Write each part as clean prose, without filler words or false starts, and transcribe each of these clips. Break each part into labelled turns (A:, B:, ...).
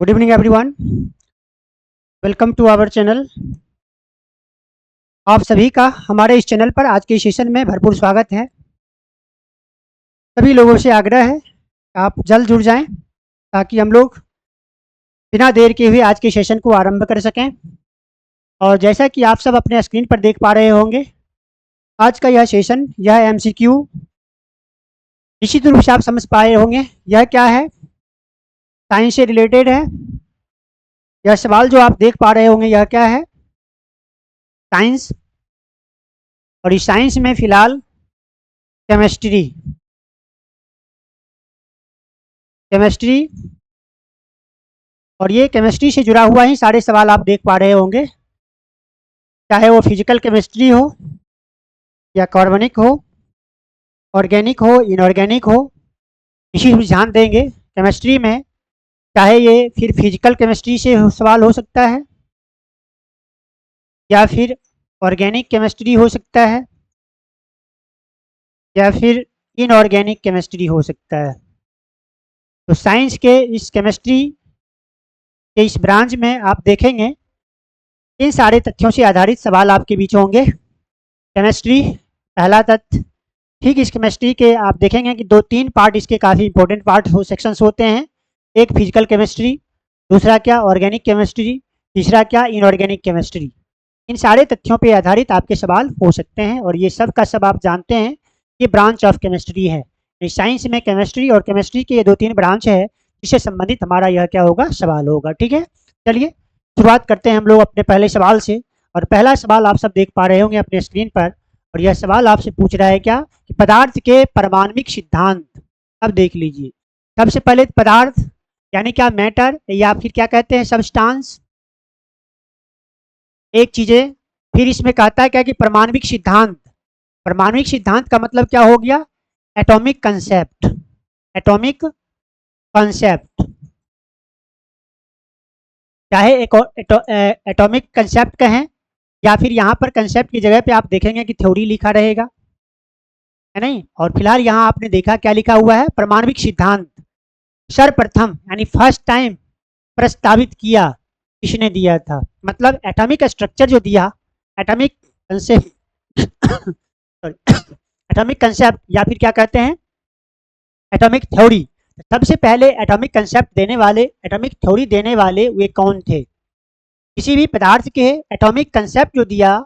A: Good evening everyone, welcome to our channel. आप सभी का हमारे इस चैनल पर आज के सेशन में भरपूर स्वागत है। सभी लोगों से आग्रह है आप जल्द जुड़ जाएं ताकि हम लोग बिना देर के हुए आज के सेशन को आरंभ कर सकें। और जैसा कि आप सब अपने स्क्रीन पर देख पा रहे होंगे, आज का यह सेशन यह MCQ निश्चित रूप से आप समझ पाए होंगे यह क्या है, साइंस से रिलेटेड है। यह सवाल जो आप देख पा रहे होंगे यह क्या है, साइंस। और इस साइंस में फिलहाल केमिस्ट्री और ये केमिस्ट्री से जुड़ा हुआ ही सारे सवाल आप देख पा रहे होंगे, चाहे वो फिजिकल केमिस्ट्री हो या कार्बनिक हो, ऑर्गेनिक हो, इनऑर्गेनिक हो। इसी पर ध्यान देंगे। केमिस्ट्री में चाहे ये फिर फिजिकल केमिस्ट्री से सवाल हो सकता है या फिर ऑर्गेनिक केमिस्ट्री हो सकता है या फिर इनऑर्गेनिक केमिस्ट्री हो सकता है। तो साइंस के इस केमिस्ट्री के इस ब्रांच में आप देखेंगे इन सारे तथ्यों से आधारित सवाल आपके बीच होंगे। केमिस्ट्री पहला तथ्य, ठीक इस केमिस्ट्री के आप देखेंगे कि 2-3 पार्ट इसके काफ़ी इंपॉर्टेंट पार्ट हो सेक्शंस होते हैं। एक फिजिकल केमिस्ट्री, दूसरा क्या ऑर्गेनिक केमिस्ट्री, तीसरा क्या इनऑर्गेनिक केमिस्ट्री। इन सारे तथ्यों पर आधारित आपके सवाल हो सकते हैं और ये सब का सब आप जानते हैं ये ब्रांच ऑफ केमिस्ट्री है। साइंस में केमिस्ट्री और केमिस्ट्री के ये 2-3 ब्रांच है जिससे संबंधित हमारा यह क्या होगा, सवाल होगा। ठीक है, चलिए शुरुआत करते हैं हम लोग अपने पहले सवाल से। और पहला सवाल आप सब देख पा रहे होंगे अपने स्क्रीन पर, और यह सवाल आपसे पूछ रहा है क्या कि पदार्थ के परमाणविक सिद्धांत। अब देख लीजिए, सबसे पहले पदार्थ यानी क्या, मैटर या फिर क्या कहते हैं, सब्सटेंस, एक चीजें। फिर इसमें कहता है क्या कि परमाणविक सिद्धांत। परमाणविक सिद्धांत का मतलब क्या हो गया, एटॉमिक कंसेप्ट। एटॉमिक कंसेप्ट, चाहे एटॉमिक कंसेप्ट कहें या फिर यहाँ पर कंसेप्ट की जगह पे आप देखेंगे कि थ्योरी लिखा रहेगा, है नहीं। और फिलहाल यहाँ आपने देखा क्या लिखा हुआ है, परमाणविक सिद्धांत सर्वप्रथम यानी फर्स्ट टाइम प्रस्तावित किया किसने दिया था। मतलब एटॉमिक स्ट्रक्चर जो दिया, एटॉमिक कंसेप्ट एटॉमिक कंसेप्ट या फिर क्या कहते हैं, एटॉमिक थ्योरी। सबसे पहले एटॉमिक कंसेप्ट देने वाले, एटॉमिक थ्योरी देने वाले वे कौन थे, किसी भी पदार्थ के एटॉमिक कंसेप्ट जो दिया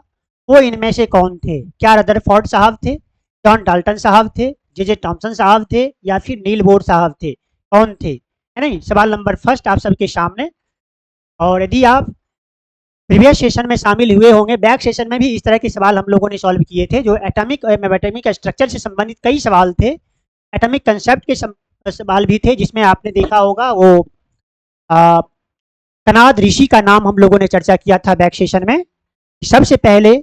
A: वो इनमें से कौन थे। क्या रदरफोर्ड साहब थे, जॉन डाल्टन साहब थे, जे थॉमसन साहब थे या फिर नील बोर साहब थे, कौन थे, है नहीं। सवाल नंबर फर्स्ट आप सबके सामने। और यदि आप प्रीवियस सेशन में शामिल हुए होंगे, बैक सेशन में भी इस तरह के सवाल हम लोगों ने सॉल्व किए थे, जो एटॉमिक स्ट्रक्चर से संबंधित कई सवाल थे। एटॉमिक कंसेप्ट के सवाल भी थे जिसमें आपने देखा होगा वो कनाद ऋषि का नाम हम लोगों ने चर्चा किया था बैक सेशन में। सबसे पहले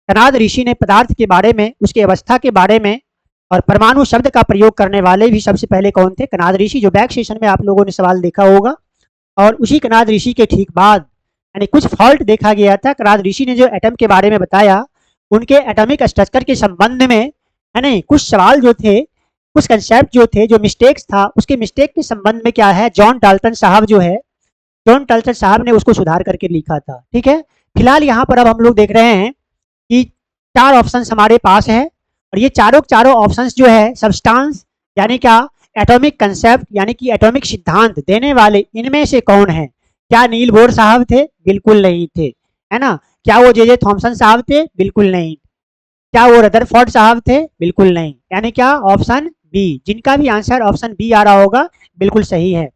A: कनाद ऋषि ने पदार्थ के बारे में, उसकी अवस्था के बारे में और परमाणु शब्द का प्रयोग करने वाले भी सबसे पहले कौन थे, कनाद ऋषि, जो बैक सेशन में आप लोगों ने सवाल देखा होगा। और उसी कनाद ऋषि के ठीक बाद यानी कुछ फॉल्ट देखा गया था। कनाद ऋषि ने जो एटम के बारे में बताया, उनके एटॉमिक स्ट्रक्चर के संबंध में, है नहीं, कुछ सवाल जो थे, कुछ कंसेप्ट जो थे, जो मिस्टेक्स था, उसके मिस्टेक के संबंध में क्या है, जॉन डाल्टन साहब जो है, जॉन डाल्टन साहब ने उसको सुधार करके लिखा था। ठीक है, फिलहाल यहाँ पर अब हम लोग देख रहे हैं कि 4 ऑप्शन हमारे पास है और ये चारों ऑप्शंस जो है सब्सटेंस यानी क्या, एटॉमिक कंसेप्ट यानी कि एटॉमिक सिद्धांत देने वाले इनमें से कौन है। क्या नील बोर साहब थे, बिल्कुल नहीं थे, है ना। क्या वो जे थॉमसन साहब थे, बिल्कुल नहीं। क्या वो रदरफोर्ड साहब थे, बिल्कुल नहीं। यानी क्या, ऑप्शन बी, जिनका भी आंसर ऑप्शन बी आ रहा होगा बिल्कुल सही है।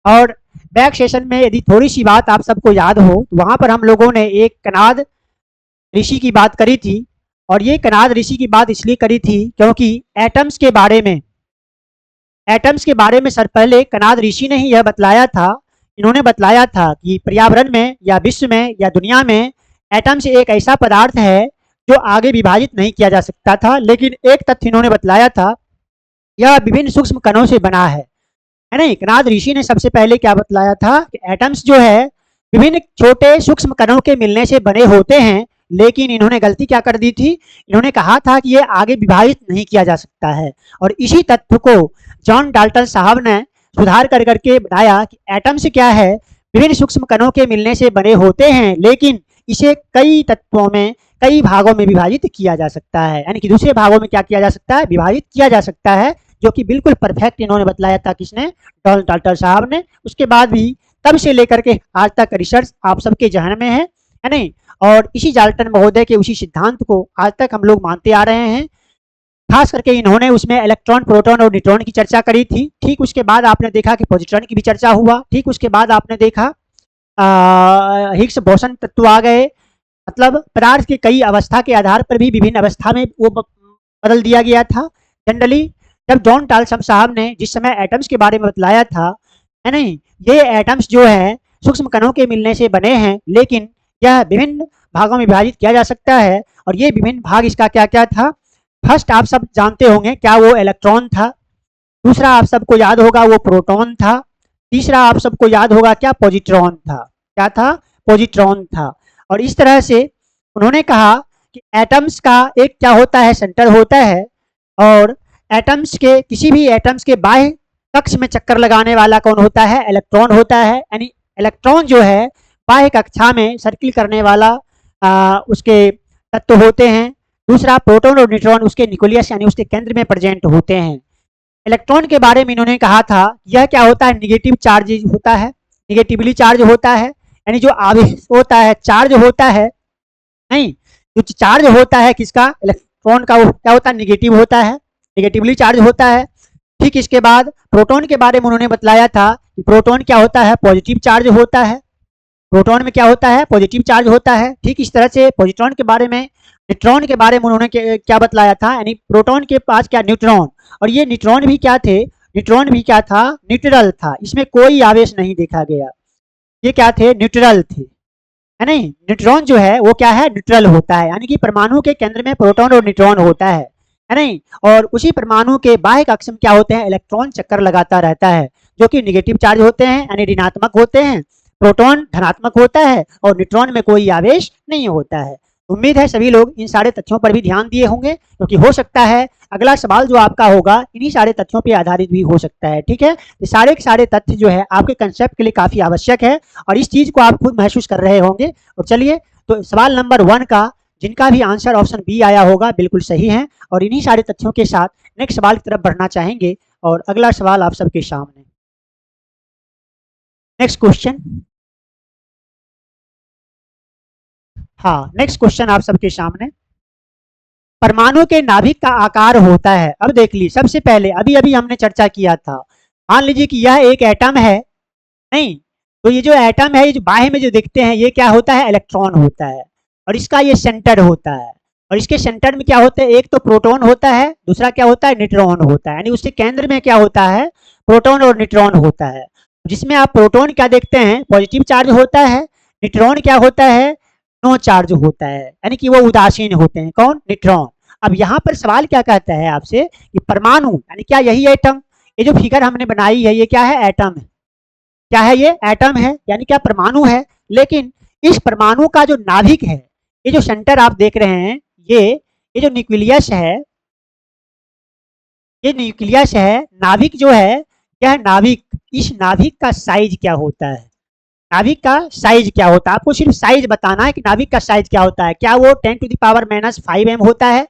A: और बैक सेशन में यदि थोड़ी सी बात आप सबको याद हो तो वहां पर हम लोगों ने एक कनाद ऋषि की बात करी थी। और ये कनाद ऋषि की बात इसलिए करी थी क्योंकि एटम्स के बारे में सर पहले कनाद ऋषि ने ही यह बतलाया था, इन्होंने बतलाया था कि पर्यावरण में या विश्व में या दुनिया में एटम्स एक ऐसा पदार्थ है जो आगे विभाजित नहीं किया जा सकता था। लेकिन एक तथ्य इन्होंने बतलाया था, यह विभिन्न सूक्ष्म कणों से बना है नहीं। कनाद ऋषि ने सबसे पहले क्या बतलाया था कि एटम्स जो है विभिन्न छोटे सूक्ष्म कणों के मिलने से बने होते हैं। लेकिन इन्होंने गलती क्या कर दी थी, इन्होंने कहा था कि ये आगे विभाजित नहीं किया जा सकता है। और इसी तथ्य को जॉन डाल्टन साहब ने सुधार कर करके बताया कि एटम्स क्या है, विभिन्न सूक्ष्म कणों के मिलने से बने होते हैं, लेकिन इसे कई तत्वों में, कई भागों में विभाजित किया जा सकता है। यानी कि दूसरे भागों में क्या किया जा सकता है, विभाजित किया जा सकता है, जो कि बिल्कुल परफेक्ट इन्होंने बतलाया था किसने, डॉन डाल्टन साहब ने। उसके बाद भी तब से लेकर के आज तक रिसर्च आप सबके जहन में है नहीं, और इसी डाल्टन महोदय के उसी सिद्धांत को आज तक हम लोग मानते आ रहे हैं। खास करके इन्होंने उसमें इलेक्ट्रॉन, प्रोटॉन और न्यूट्रॉन की चर्चा करी थी। ठीक उसके बाद आपने देखा कि पॉजिट्रॉन की भी चर्चा हुआ। ठीक उसके बाद आपने देखा हिग्स बोसन तत्व आ गए। मतलब पदार्थ की कई अवस्था के आधार पर भी विभिन्न अवस्था में वो बदल दिया गया था। जनरली जब जॉन डाल्टन साहब ने जिस समय एटम्स के बारे में बतलाया था, है नहीं, ये एटम्स जो है सूक्ष्म कणों के मिलने से बने हैं, लेकिन यह विभिन्न भागों में विभाजित किया जा सकता है। और ये विभिन्न भाग इसका क्या क्या था। फर्स्ट आप सब जानते होंगे क्या, वो इलेक्ट्रॉन था। दूसरा आप सबको याद होगा वो प्रोटॉन था। तीसरा आप सबको याद होगा क्या, पॉजिट्रॉन था। क्या था, पॉजिट्रॉन था। और इस तरह से उन्होंने कहा कि एटम्स का एक क्या होता है, सेंटर होता है, और एटम्स के, किसी भी एटम्स के बाह्य कक्ष में चक्कर लगाने वाला कौन होता है, इलेक्ट्रॉन होता है। यानी इलेक्ट्रॉन जो है बाह्य कक्षा में सर्किल करने वाला उसके तत्व होते हैं। दूसरा प्रोटॉन और न्यूट्रॉन उसके न्यूक्लियस यानी उसके केंद्र में प्रेजेंट होते हैं। इलेक्ट्रॉन के बारे में इन्होंने कहा था यह क्या होता है, निगेटिव चार्ज होता है, निगेटिवली चार्ज होता है। यानी जो आवेश होता है, चार्ज होता है, नहीं, जो चार्ज होता है किसका, इलेक्ट्रॉन का, वो क्या होता है, निगेटिव होता है, निगेटिवली चार्ज होता है। ठीक इसके बाद प्रोटॉन के बारे में उन्होंने बतलाया था कि प्रोटॉन क्या होता है, पॉजिटिव चार्ज होता है। प्रोटॉन में क्या होता है, पॉजिटिव चार्ज होता है। ठीक इस तरह से पॉजिट्रॉन के बारे में, न्यूट्रॉन के बारे में उन्होंने क्या बतलाया था, यानी प्रोटॉन के पास क्या, न्यूट्रॉन। और ये न्यूट्रॉन भी क्या थे, न्यूट्रॉन भी क्या था, न्यूट्रल था, इसमें कोई आवेश नहीं देखा गया। ये क्या थे, न्यूट्रल थे, है नहीं। न्यूट्रॉन जो है वो क्या है, न्यूट्रल होता है, यानी कि परमाणु के केंद्र में प्रोटॉन और न्यूट्रॉन होता है नहीं। और उसी परमाणु के बाह्य कक्ष में क्या होते हैं, इलेक्ट्रॉन चक्कर लगाता रहता है, जो कि निगेटिव चार्ज होते हैं, यानी ऋणात्मक होते हैं। प्रोटॉन धनात्मक होता है और न्यूट्रॉन में कोई आवेश नहीं होता है। उम्मीद है सभी लोग इन सारे तथ्यों पर भी ध्यान दिए होंगे, क्योंकि हो सकता है अगला सवाल जो आपका होगा इन्हीं सारे तथ्यों पर आधारित भी हो सकता है। ठीक है, तो सारे के सारे तथ्य जो है आपके कंसेप्ट के लिए काफी आवश्यक है, और इस चीज को आप खुद महसूस कर रहे होंगे। और चलिए, तो सवाल नंबर 1 का जिनका भी आंसर ऑप्शन बी आया होगा बिल्कुल सही है, और इन्हीं सारे तथ्यों के साथ नेक्स्ट सवाल की तरफ बढ़ना चाहेंगे। और अगला सवाल आप सबके सामने, नेक्स्ट क्वेश्चन। हाँ, नेक्स्ट क्वेश्चन आप सबके सामने, परमाणु के नाभिक का आकार होता है। अब देख ली, सबसे पहले अभी अभी हमने चर्चा किया था, मान लीजिए कि यह एक एटम है नहीं, तो ये जो एटम है, ये जो बाह्य में जो दिखते हैं, ये क्या होता है, इलेक्ट्रॉन होता है, और इसका ये सेंटर होता है। और इसके सेंटर में क्या होता है, एक तो प्रोटॉन होता है, दूसरा क्या होता है, न्यूट्रॉन होता है। यानी उसके केंद्र में क्या होता है, प्रोटॉन और न्यूट्रॉन होता है, जिसमें आप प्रोटॉन क्या देखते हैं, पॉजिटिव चार्ज होता है, न्यूट्रॉन क्या होता है, नो चार्ज होता है, यानी कि वो उदासीन होते हैं, कौन, न्यूट्रॉन। अब यहाँ पर सवाल क्या कहता है आपसे कि परमाणु यानी क्या, यही एटम, ये जो फिगर हमने बनाई है ये क्या है, एटम है। क्या है, ये एटम है, यानी क्या, परमाणु है। लेकिन इस परमाणु का जो नाभिक है, ये जो सेंटर आप देख रहे हैं, ये जो न्यूक्लियस है, ये न्यूक्लियस है, नाभिक जो है, यह नाभिक, इस नाभिक का साइज क्या होता है, नाभिक का साइज क्या होता है। आपको सिर्फ साइज बताना है कि नाभिक का साइज क्या होता है। क्या वो 10⁻⁻5 एम होता है,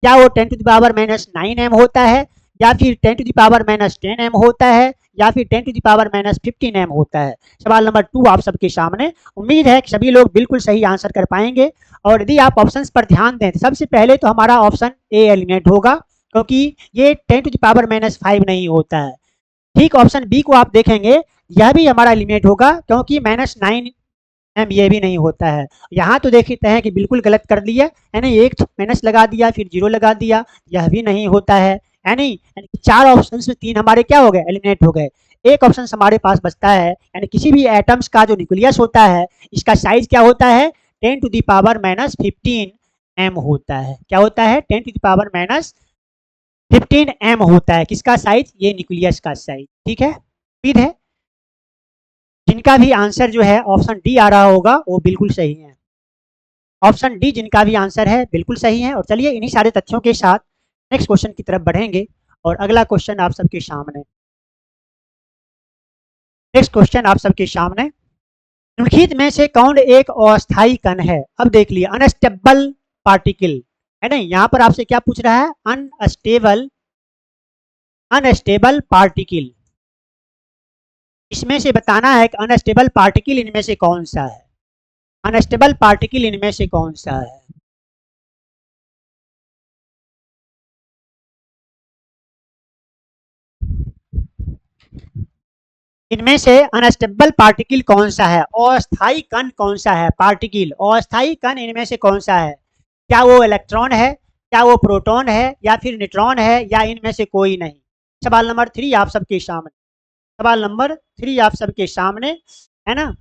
A: क्या वो 10⁻⁹ एम होता है, या फिर 10⁻10 एम होता है, या फिर 10⁻15 एम होता है। सवाल नंबर 2 आप सबके सामने। उम्मीद है कि सभी लोग बिल्कुल सही आंसर कर पाएंगे। और यदि आप ऑप्शंस पर ध्यान दें तो सबसे पहले तो हमारा ऑप्शन ए एलिमिनेट होगा, क्योंकि ये 10⁻⁵ नहीं होता है। ठीक, ऑप्शन बी को आप देखेंगे, यह भी हमारा एलिमिनेट होगा, क्योंकि -9 एम ये भी नहीं होता है। यहाँ तो देखते हैं कि बिल्कुल गलत कर दिया, यानी एक माइनस लगा दिया, फिर 0 लगा दिया, यह भी नहीं होता है, यानी 4 ऑप्शंस में 3 हमारे क्या हो गए, एलिमिनेट हो गए। एक ऑप्शन हमारे पास बचता है, यानी किसी भी एटम्स का जो न्यूक्लियस होता है, इसका साइज क्या होता है, 10⁻⁻15 एम होता है। क्या होता है, 10⁻⁻15 एम होता है, किसका साइज, ये न्यूक्लियस का साइज। ठीक है, उम्मीद है जिनका भी आंसर जो है ऑप्शन डी आ रहा होगा वो बिल्कुल सही है। ऑप्शन डी जिनका भी आंसर है बिल्कुल सही है। और चलिए इन्हीं सारे तथ्यों के साथ नेक्स्ट क्वेश्चन की तरफ बढ़ेंगे। और अगला क्वेश्चन आप सबके सामने, नेक्स्ट क्वेश्चन आप सबके सामने, निम्नलिखित में से कौन एक अस्थायी कण है? अब देख लिया, अनस्टेबल पार्टिकल है नहीं, यहाँ पर आपसे क्या पूछ रहा है? Unstable particle. इसमें से बताना है कि अनस्टेबल पार्टिकल इनमें से कौन सा है? अनस्टेबल पार्टिकल इनमें से कौन सा है? इनमें से अनस्टेबल पार्टिकल कौन सा है? अस्थायी कण कौन सा है? पार्टिकल अस्थायी कण इनमें से कौन सा है? क्या वो इलेक्ट्रॉन है, क्या वो प्रोटॉन है, या फिर न्यूट्रॉन है, या इनमें से कोई नहीं? सवाल नंबर 3 आप सबके सामने, सवाल नंबर 3 आप सबके सामने है ना।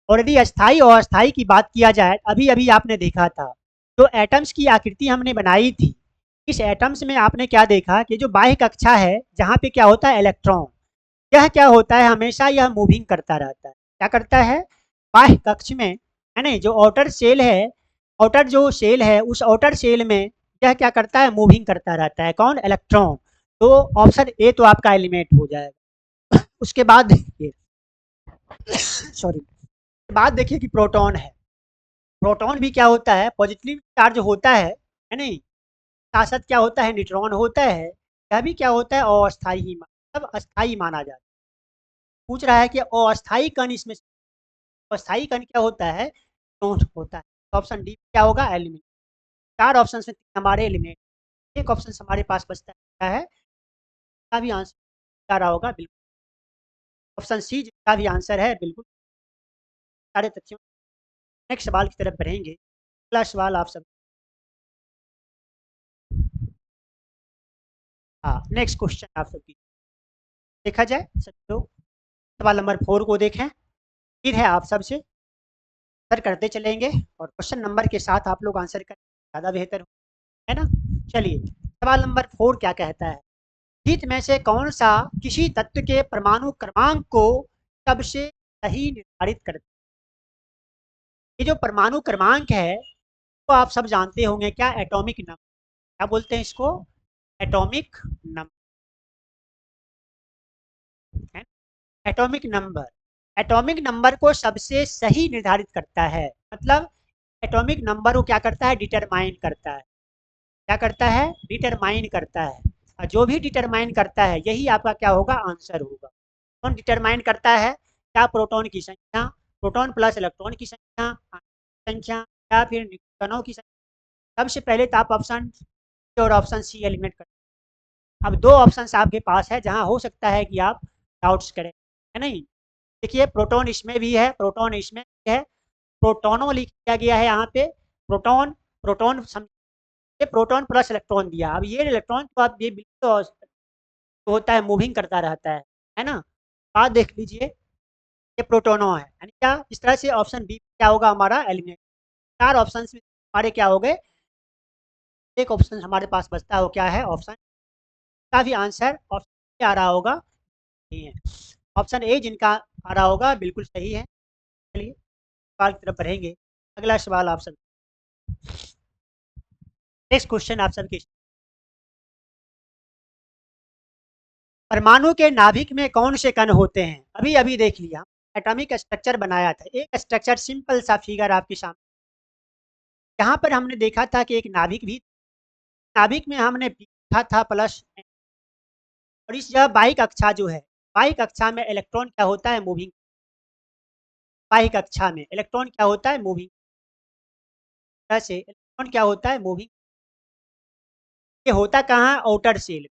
A: और यदि अस्थाई और अस्थाई की बात किया जाए, अभी अभी आपने देखा था जो एटम्स की आकृति हमने बनाई थी, इस एटम्स में आपने क्या देखा कि जो बाह्य कक्षा है जहाँ पे क्या होता है इलेक्ट्रॉन, यह क्या होता है हमेशा यह मूविंग करता रहता है। क्या करता है? बाह्य कक्ष में है ना, जो आउटर सेल है, आउटर जो सेल है उस आउटर सेल में यह क्या करता है? मूविंग करता रहता है। कौन? इलेक्ट्रॉन। तो ऑप्शन ए तो आपका एलिमेंट हो जाएगा। उसके बाद देखिए सॉरी, बाद देखिए कि प्रोटॉन है। प्रोटॉन भी क्या होता है? पॉजिटिव चार्ज होता है नहीं, साथ साथ क्या होता है? न्यूट्रॉन होता है। यह भी क्या होता है? अस्थाई ही, मतलब अस्थाई माना जाता है। पूछ रहा है कि अस्थाई कण इसमें, अस्थाई कण क्या होता है? न्यूट्रॉन होता है। तो ऑप्शन डी क्या होगा? एलिमेंट। 4 ऑप्शन में 3 हमारे एलिमेंट, एक ऑप्शन हमारे पास बचता है, क्या है? इसका भी आंसर क्या रहा होगा? बिल्कुल ऑप्शन सी, जिसका भी आंसर है बिल्कुल सारे तथ्यों। नेक्स्ट सवाल की तरफ बढ़ेंगे। अगला सवाल आप सब, हाँ नेक्स्ट क्वेश्चन आप सबकी देखा जाए सब लोग, सवाल नंबर 4 को देखें। फिर है आप सबसे आंसर करते चलेंगे और क्वेश्चन नंबर के साथ आप लोग आंसर करें, ज़्यादा बेहतर है ना। चलिए सवाल नंबर 4 क्या कहता है? निम्नलिखित में से कौन सा किसी तत्व के परमाणु क्रमांक को सबसे सही निर्धारित करता है? ये जो परमाणु क्रमांक है वो आप सब जानते होंगे, क्या? Atomic number. क्या बोलते हैं इसको? एटॉमिक नंबर है। एटॉमिक नंबर, एटॉमिक नंबर को सबसे सही निर्धारित करता है, मतलब एटॉमिक नंबर को क्या करता है? डिटरमाइन करता है। क्या करता है? डिटरमाइन करता है। और जो भी डिटरमाइन करता है यही आपका क्या होगा? आंसर होगा। कौन डिटरमाइन करता है? क्या? प्रोटॉन की संख्या, प्रोटॉन प्लस इलेक्ट्रॉन की संख्या, या फिर न्यूट्रॉनों की संख्या। सबसे पहले तो आप ऑप्शन और ऑप्शन सी एलिमिनेट कर। अब 2 ऑप्शन आपके पास है जहां हो सकता है कि आप डाउट्स करें, है नहीं। देखिए प्रोटॉन इसमें भी है, प्रोटॉन इसमें भी है, प्रोटोनो लिख दिया गया है यहाँ पे। प्रोटॉन, प्रोटॉन ये प्रोटॉन प्लस इलेक्ट्रॉन दिया। अब ये इलेक्ट्रॉन तो आप ये बिल्कुल तो होता है, मूविंग करता रहता है ना। बात देख लीजिए, ये प्रोटोनो है, यानी क्या? इस तरह से ऑप्शन बी क्या होगा हमारा? एलिमेंट। 4 ऑप्शन में हमारे क्या हो गए? एक ऑप्शन हमारे पास बचता है, वो क्या है? ऑप्शन का भी आंसर ऑप्शन आ रहा होगा, नहीं है। ऑप्शन ए जिनका आ रहा होगा बिल्कुल सही है। चलिए सवाल की तरफ बढ़ेंगे। अगला सवाल आप सब, नेक्स्ट क्वेश्चन आप सबके, परमाणु के नाभिक में कौन से कण होते हैं? अभी अभी देख लिया, एटॉमिक स्ट्रक्चर बनाया था, एक स्ट्रक्चर सिंपल सा फिगर आपके सामने। यहाँ पर हमने देखा था कि एक नाभिक भी, नाभिक में हमने देखा था प्लस, और इस जगह बाह्य कक्षा जो है, बाह्य कक्षा में इलेक्ट्रॉन क्या होता है? मूविंग। बाह्य कक्षा में इलेक्ट्रॉन क्या होता है? मूविंग। से इलेक्ट्रॉन क्या होता है? मूविंग। ये होता कहाँ? आउटर सेल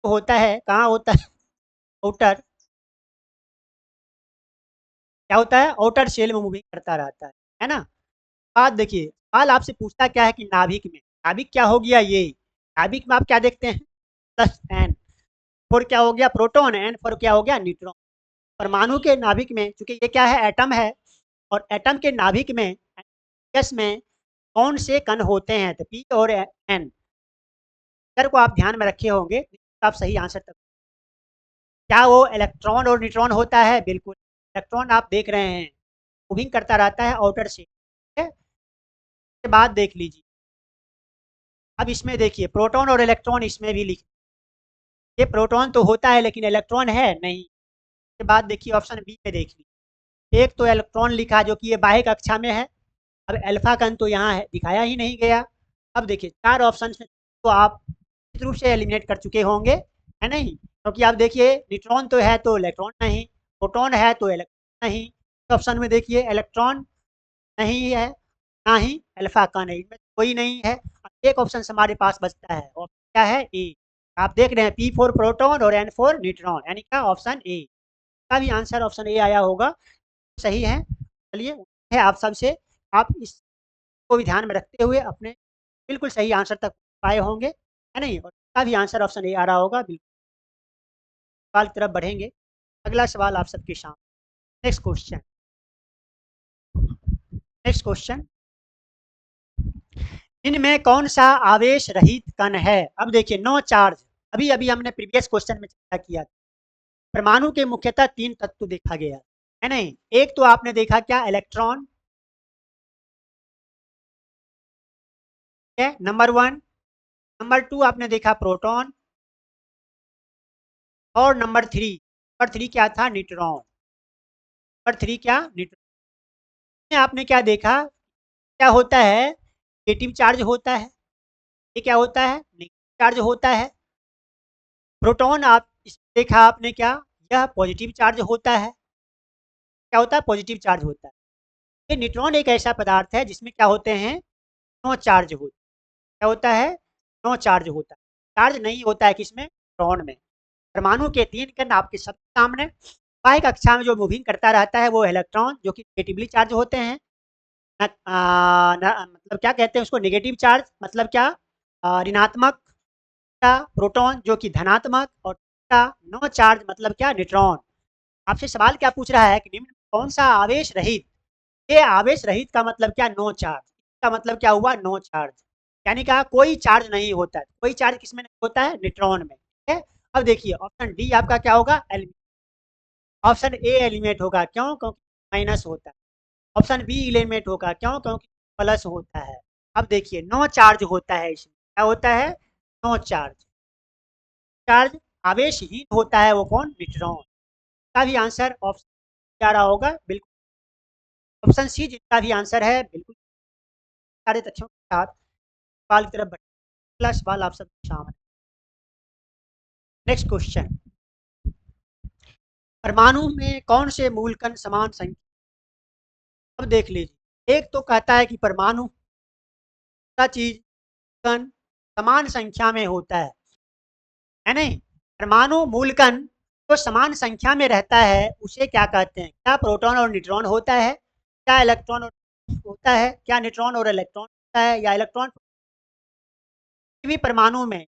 A: तो होता है, कहाँ होता है? आउटर, क्या होता है? आउटर सेल में मूविंग करता रहता है ना। बात देखिए, सवाल आपसे पूछता क्या है कि नाभिक में, नाभिक क्या हो गया? ये नाभिक में आप क्या देखते हैं? प्लस एन, फोर क्या हो गया? प्रोटॉन, एन फोर क्या हो गया? न्यूट्रॉन। परमाणु के नाभिक में चूंकि ये क्या है? एटम है, और एटम के नाभिक में यस में कौन से कण होते हैं? तो पी और एन को आप ध्यान में रखे होंगे तो आप सही आंसर तक। क्या वो इलेक्ट्रॉन और न्यूट्रॉन होता है? बिल्कुल। इलेक्ट्रॉन आप देख रहे हैं मूविंग करता रहता है आउटर से, ठीक है। उसके बाद देख लीजिए, अब इसमें देखिए प्रोटॉन और इलेक्ट्रॉन इसमें भी लिख, ये प्रोटॉन तो होता है लेकिन इलेक्ट्रॉन है नहीं। उसके बाद देखिए ऑप्शन बी पे देख लीजिए, एक तो इलेक्ट्रॉन लिखा जो कि ये बाह्य कक्षा में है। अब अल्फा कण तो यहाँ है, दिखाया ही नहीं गया। अब देखिए 4 ऑप्शन में तो आप निश्चित रूप से एलिमिनेट कर चुके होंगे, है नहीं? क्योंकि आप देखिए न्यूट्रॉन तो है तो इलेक्ट्रॉन नहीं, प्रोटॉन है तो इलेक्ट्रॉन नहीं। ऑप्शन में देखिए इलेक्ट्रॉन नहीं है, ना ही अल्फा कण है, इनमें कोई नहीं है। एक ऑप्शन हमारे पास बचता है, ऑप्शन क्या है? ए। आप देख रहे हैं पी फॉर प्रोटॉन और एन फॉर न्यूट्रॉन, यानी क्या ऑप्शन ए का भी आंसर ऑप्शन ए आया होगा, सही है। चलिए है आप सबसे, आप इसको भी ध्यान में रखते हुए अपने बिल्कुल सही आंसर तक पाए होंगे, है नहीं? और इसका भी आंसर ऑप्शन ए आ रहा होगा। बिल्कुल सवाल की तरफ बढ़ेंगे। अगला सवाल आप सबके सामने। नेक्स्ट क्वेश्चन, नेक्स्ट क्वेश्चन, इनमें कौन सा आवेश रहित कण है? अब देखिए नो चार्ज, अभी अभी हमने प्रीवियस क्वेश्चन में चर्चा किया था। परमाणु के मुख्यतः 3 तत्व देखा गया, है नहीं? एक तो आपने देखा क्या? इलेक्ट्रॉन, है नंबर 1। नंबर 2 आपने देखा प्रोटॉन, और नंबर 3 क्या था? न्यूट्रॉन। नंबर 3 क्या? न्यूट्रॉन। में आपने क्या देखा? क्या होता है? नेगेटिव चार्ज होता है। ये क्या होता है? नेगेटिव चार्ज होता है। प्रोटॉन आप देखा आपने क्या? यह पॉजिटिव चार्ज होता है। क्या होता है? पॉजिटिव चार्ज होता है। ये न्यूट्रॉन एक ऐसा पदार्थ है जिसमें क्या होते हैं? नो चार्ज होता है। क्या होता है? नो चार्ज होता है। चार्ज नहीं होता है किसमें? न्यूट्रॉन में। परमाणु के 3 कण आपके सब सामने। बाह्य कक्षा में जो मूविंग करता रहता है वो इलेक्ट्रॉन, जो कि नेगेटिवली चार्ज होते हैं। मतलब क्या कहते हैं उसको? नेगेटिव चार्ज मतलब क्या? ऋणात्मक। प्रोटॉन जो कि धनात्मक, और नो चार्ज मतलब क्या? न्यूट्रॉन। आपसे सवाल क्या पूछ रहा है कि निम्न कौन सा आवेश रहित? ये आवेश रहित का मतलब क्या? No charge. इसका मतलब क्या हुआ? नो चार्ज, यानी क्या? कोई चार्ज नहीं होता है। कोई चार्ज किसमें नहीं होता है? न्यूट्रॉन में, ठीक है। अब देखिए ऑप्शन डी आपका क्या होगा? ऑप्शन ए एलिमेंट होगा, क्यों? क्योंकि माइनस होता है। ऑप्शन बी एलिमेंट होगा, क्यों? क्योंकि प्लस होता है। अब देखिए नो चार्ज होता है इसमें, क्या होता है? No charge. चार्ज आवेशहीन होता है वो कौन? न्यूट्रॉन। का भी आंसर ऑप्शन क्या रहा होगा? बिल्कुल ऑप्शन सी जिसका भी आंसर है, बिल्कुल सारे तथ्यों के साथ सवाल की तरफ बढ़े। अगला सवाल आप सबके सामने। नेक्स्ट क्वेश्चन, परमाणु में कौन से मूलकण समान संख्या? अब देख लीजिए, एक तो कहता है कि परमाणु का चीज कण समान संख्या में होता है नहीं? परमाणु मूलकण तो समान संख्या में रहता है, उसे क्या कहते हैं? क्या प्रोटॉन और न्यूट्रॉन होता है? क्या इलेक्ट्रॉन और होता है? क्या न्यूट्रॉन और इलेक्ट्रॉन होता है? या इलेक्ट्रॉन भी परमाणु में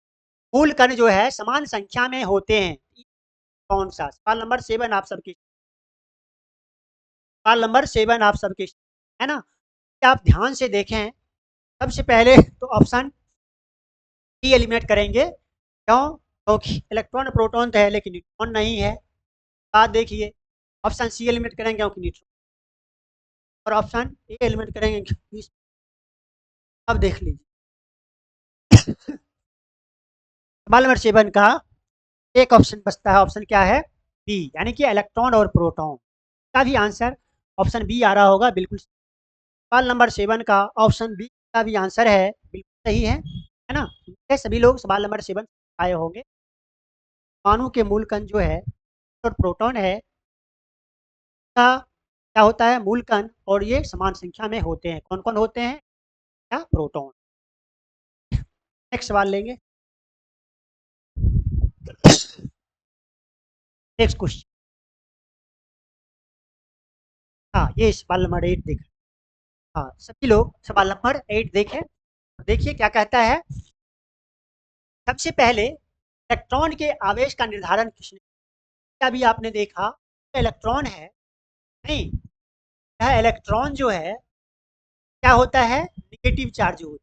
A: मूल कण जो है समान संख्या में होते हैं? कौन सा? सवाल नंबर 7 आप सबके, सवाल नंबर 7 आप सबके, है ना? आप ध्यान से देखें, सबसे पहले तो ऑप्शन डी एलिमिनेट करेंगे, क्यों? क्योंकि इलेक्ट्रॉन प्रोटॉन तो है लेकिन न्यूट्रॉन नहीं है। बात देखिए, ऑप्शन सी एलिमिनेट करेंगे क्योंकि न्यूट्रॉन, और ऑप्शन ए एलिमिनेट करेंगे क्योंकि। अब देख लीजिए सवाल नंबर 7 का एक ऑप्शन बचता है, ऑप्शन क्या है? बी, यानी कि इलेक्ट्रॉन और प्रोटॉन का भी आंसर ऑप्शन बी आ रहा होगा। बिल्कुल सवाल नंबर 7 का ऑप्शन बी का भी आंसर है, बिल्कुल सही है ना? ये सभी लोग सवाल नंबर 7 आए होंगे। परमाणु के मूल कण जो है और प्रोटॉन है का क्या होता है? मूल कण, और ये समान संख्या में होते हैं। कौन कौन होते हैं? क्या? प्रोटॉन। नेक्स्ट सवाल लेंगे। नेक्स्ट क्वेश्चन, हाँ ये सवाल नंबर 8 देखें। हाँ सभी लोग सवाल नंबर 8 देखें। देखिए क्या कहता है। सबसे पहले इलेक्ट्रॉन के आवेश का निर्धारण किसने? अभी आपने देखा इलेक्ट्रॉन है नहीं, यह इलेक्ट्रॉन जो है क्या होता है? निगेटिव चार्ज होता है।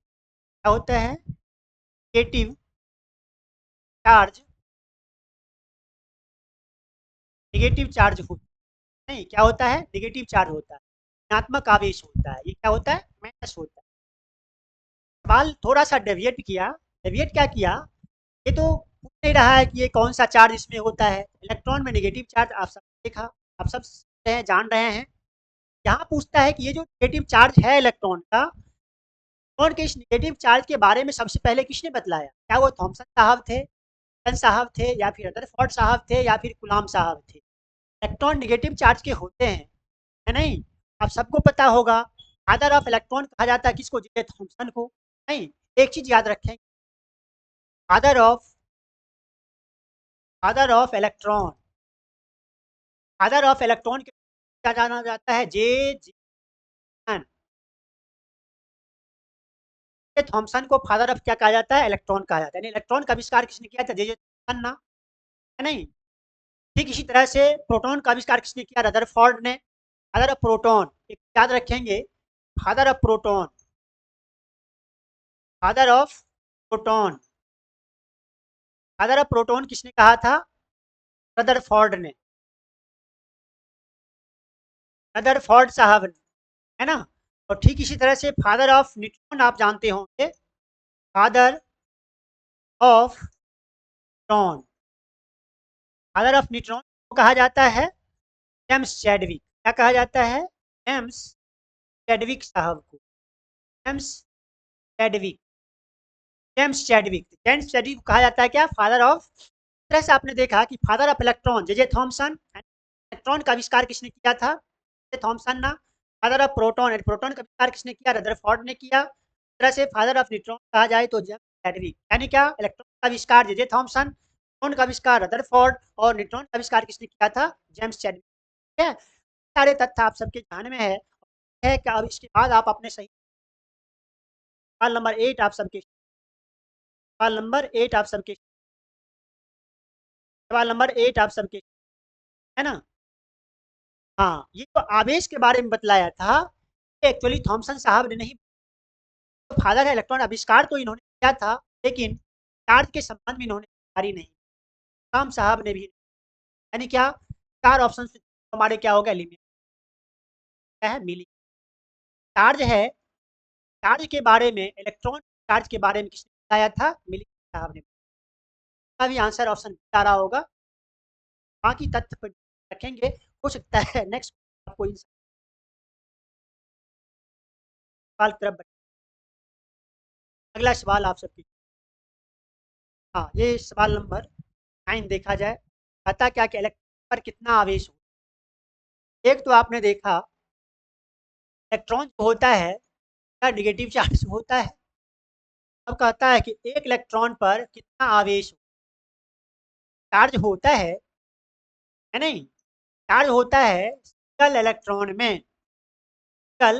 A: क्या होता है? निगेटिव चार्ज, निगेटिव चार्ज होता है नहीं, क्या होता है? निगेटिव चार्ज होता है, ऋणात्मक आवेश होता है। ये क्या होता है? माइनस होता है। सवाल थोड़ा सा डेविएट किया। डेविएट क्या किया? ये तो पूछ नहीं रहा है कि ये कौन सा चार्ज इसमें होता है। इलेक्ट्रॉन में नेगेटिव चार्ज आप सब देखा, आप सब हैं, जान रहे हैं। यहाँ पूछता है कि ये जो नेगेटिव चार्ज है इलेक्ट्रॉन का, इलेक्ट्रॉन के इस नेगेटिव चार्ज के बारे में सबसे पहले किसने बतलाया? क्या वो थॉमसन साहब थे, साहब थे, या फिर रदरफोर्ड साहब थे, या फिर कूलॉम साहब थे? इलेक्ट्रॉन नेगेटिव चार्ज के होते हैं, है नहीं? आप सबको पता होगा। फादर ऑफ इलेक्ट्रॉन कहा जाता है किसको? जे थॉमसन को। नहीं, एक चीज याद रखें, father of electron, father of electron क्या जाना जाता है? जे थॉमसन को फादर ऑफ क्या कहा जाता है? इलेक्ट्रॉन कहा जाता है। इलेक्ट्रॉन का आविष्कार किसने किया था? जे थॉमसन ना, है नहीं? ठीक इसी तरह से प्रोटॉन का आविष्कार किसने किया? रदरफोर्ड ने। फादर ऑफ प्रोटॉन, एक याद रखेंगे, father of proton, father of proton, father of proton किसने कहा था? रदरफोर्ड ने, रदरफोर्ड साहब ने, है ना? और ठीक इसी तरह से फादर ऑफ न्यूट्रॉन आप जानते होंगे, father of neutron, father of neutron को कहा जाता है जेम्स चैडविक। क्या कहा जाता है? जेम्स चैडविक साहब को, James Chadwick, James Chadwick, James Chadwick को कहा जाता है क्या? Father of. तरह से आपने देखा कि father of electron J Thomson, electron का आविष्कार किसने किया था? जे थॉमसन ना। फादर ऑफ प्रोटॉन, प्रोटॉन का आविष्कार किसने किया? रदरफोर्ड ने किया। इस तरह से फादर ऑफ न्यूट्रॉन कहा जाए तो जेम्स चैडविक, यानी क्या? इलेक्ट्रॉन का आविष्कार जे थॉमसन, प्रोटॉन का आविष्कार रदरफोर्ड, और न्यूट्रॉन का आविष्कार किसने किया था? James Chadwick. ठीक है, सारे तथ्य आप सबके ध्यान में है क्या? अब इसके बाद आप अपने सही सवाल नंबर 8 आप सबके, सवाल नंबर 8 आप सबके, सवाल नंबर 8 आप सबके, है ना? हाँ, ये तो आवेश के बारे में बतलाया था, एक्चुअली थॉमसन साहब ने नहीं, तो फादर है इलेक्ट्रॉन आविष्कार तो इन्होंने किया था, लेकिन चार्ज के संबंध में इन्होंने जानकारी नहीं, कूलॉम साहब ने भी। यानी क्या? चार ऑप्शन हमारे क्या हो गया? एलिमिनेट है। मिली चार्ज है, चार्ज के बारे में, इलेक्ट्रॉन चार्ज के बारे में किसने बताया था? मिली साहब ने। इसका भी आंसर ऑप्शन आ रहा होगा, बाकी तथ्य पर रखेंगे, हो सकता है नेक्स्ट आपको इन सवाल की तरफ। अगला सवाल आप सबकी, हाँ, ये सवाल नंबर 9 देखा जाए, कहता क्या कि इलेक्ट्रॉन पर कितना आवेश हो? एक तो आपने देखा इलेक्ट्रॉन जो होता है क्या नेगेटिव चार्ज होता है। अब कहता है कि एक इलेक्ट्रॉन पर कितना आवेश चार्ज होता है नहीं? चार्ज होता है सिंगल इलेक्ट्रॉन में, सिंगल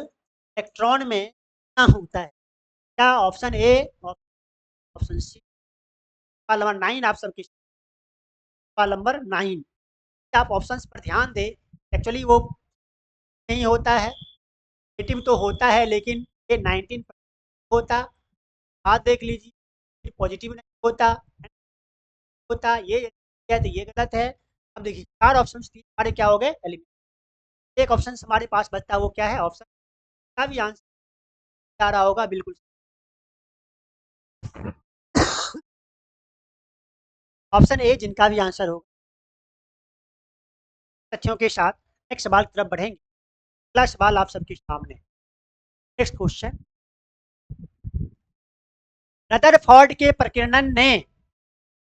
A: इलेक्ट्रॉन में कितना होता है? क्या ऑप्शन ए, ऑप्शन सी? सवाल नंबर 9 आप सबकी, सवाल नंबर 9, आप ऑप्शंस पर ध्यान दें। एक्चुअली वो नहीं होता है, नेगेटिव तो होता है, लेकिन ये 19 होता। हाथ देख लीजिए, पॉजिटिव नहीं होता, होता ये है तो ये गलत है। अब देखिए, चार ऑप्शन हमारे क्या हो गए? एलिमिनेट। एक ऑप्शन हमारे पास बचता है, वो क्या है? ऑप्शन का भी आंसर आ रहा होगा, बिल्कुल ऑप्शन ए जिनका भी आंसर होगा। तथ्यों के साथ नेक्स्ट सवाल की तरफ बढ़ेंगे। अगला सवाल आप सबके सामने, नेक्स्ट क्वेश्चन, रदरफोर्ड के प्रकीर्णन ने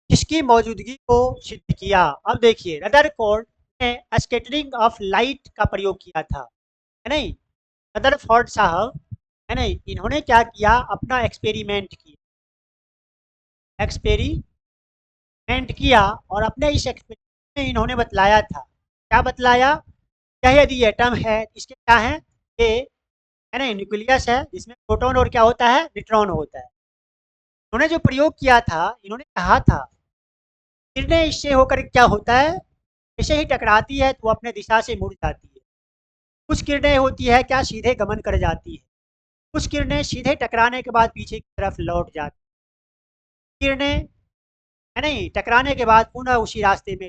A: किसकी मौजूदगी को सिद्ध किया? अब देखिए, रदरफोर्ड ने स्कैटरिंग ऑफ लाइट का प्रयोग किया था, है नहीं? रदरफोर्ड साहब, है नहीं, इन्होंने क्या किया? अपना एक्सपेरिमेंट किया, एक्सपेरिमेंट किया, और अपने इस एक्सपेरिमेंट में इन्होंने बतलाया था, क्या बतलाया? क्या यदि एटम है, इसके क्या है? ये, है ना, न्यूक्लियस है, जिसमें प्रोटॉन और क्या होता है? न्यूट्रॉन होता है। उन्होंने जो प्रयोग किया था, इन्होंने कहा था किरणें इससे होकर क्या होता है? जैसे ही टकराती है तो अपने दिशा से मुड़ जाती है। कुछ किरणें होती है क्या? सीधे गमन कर जाती है। कुछ किरणें सीधे टकराने के बाद पीछे की तरफ लौट जाती है। किरणें, है नहीं, टकराने के बाद पुनः उसी रास्ते में,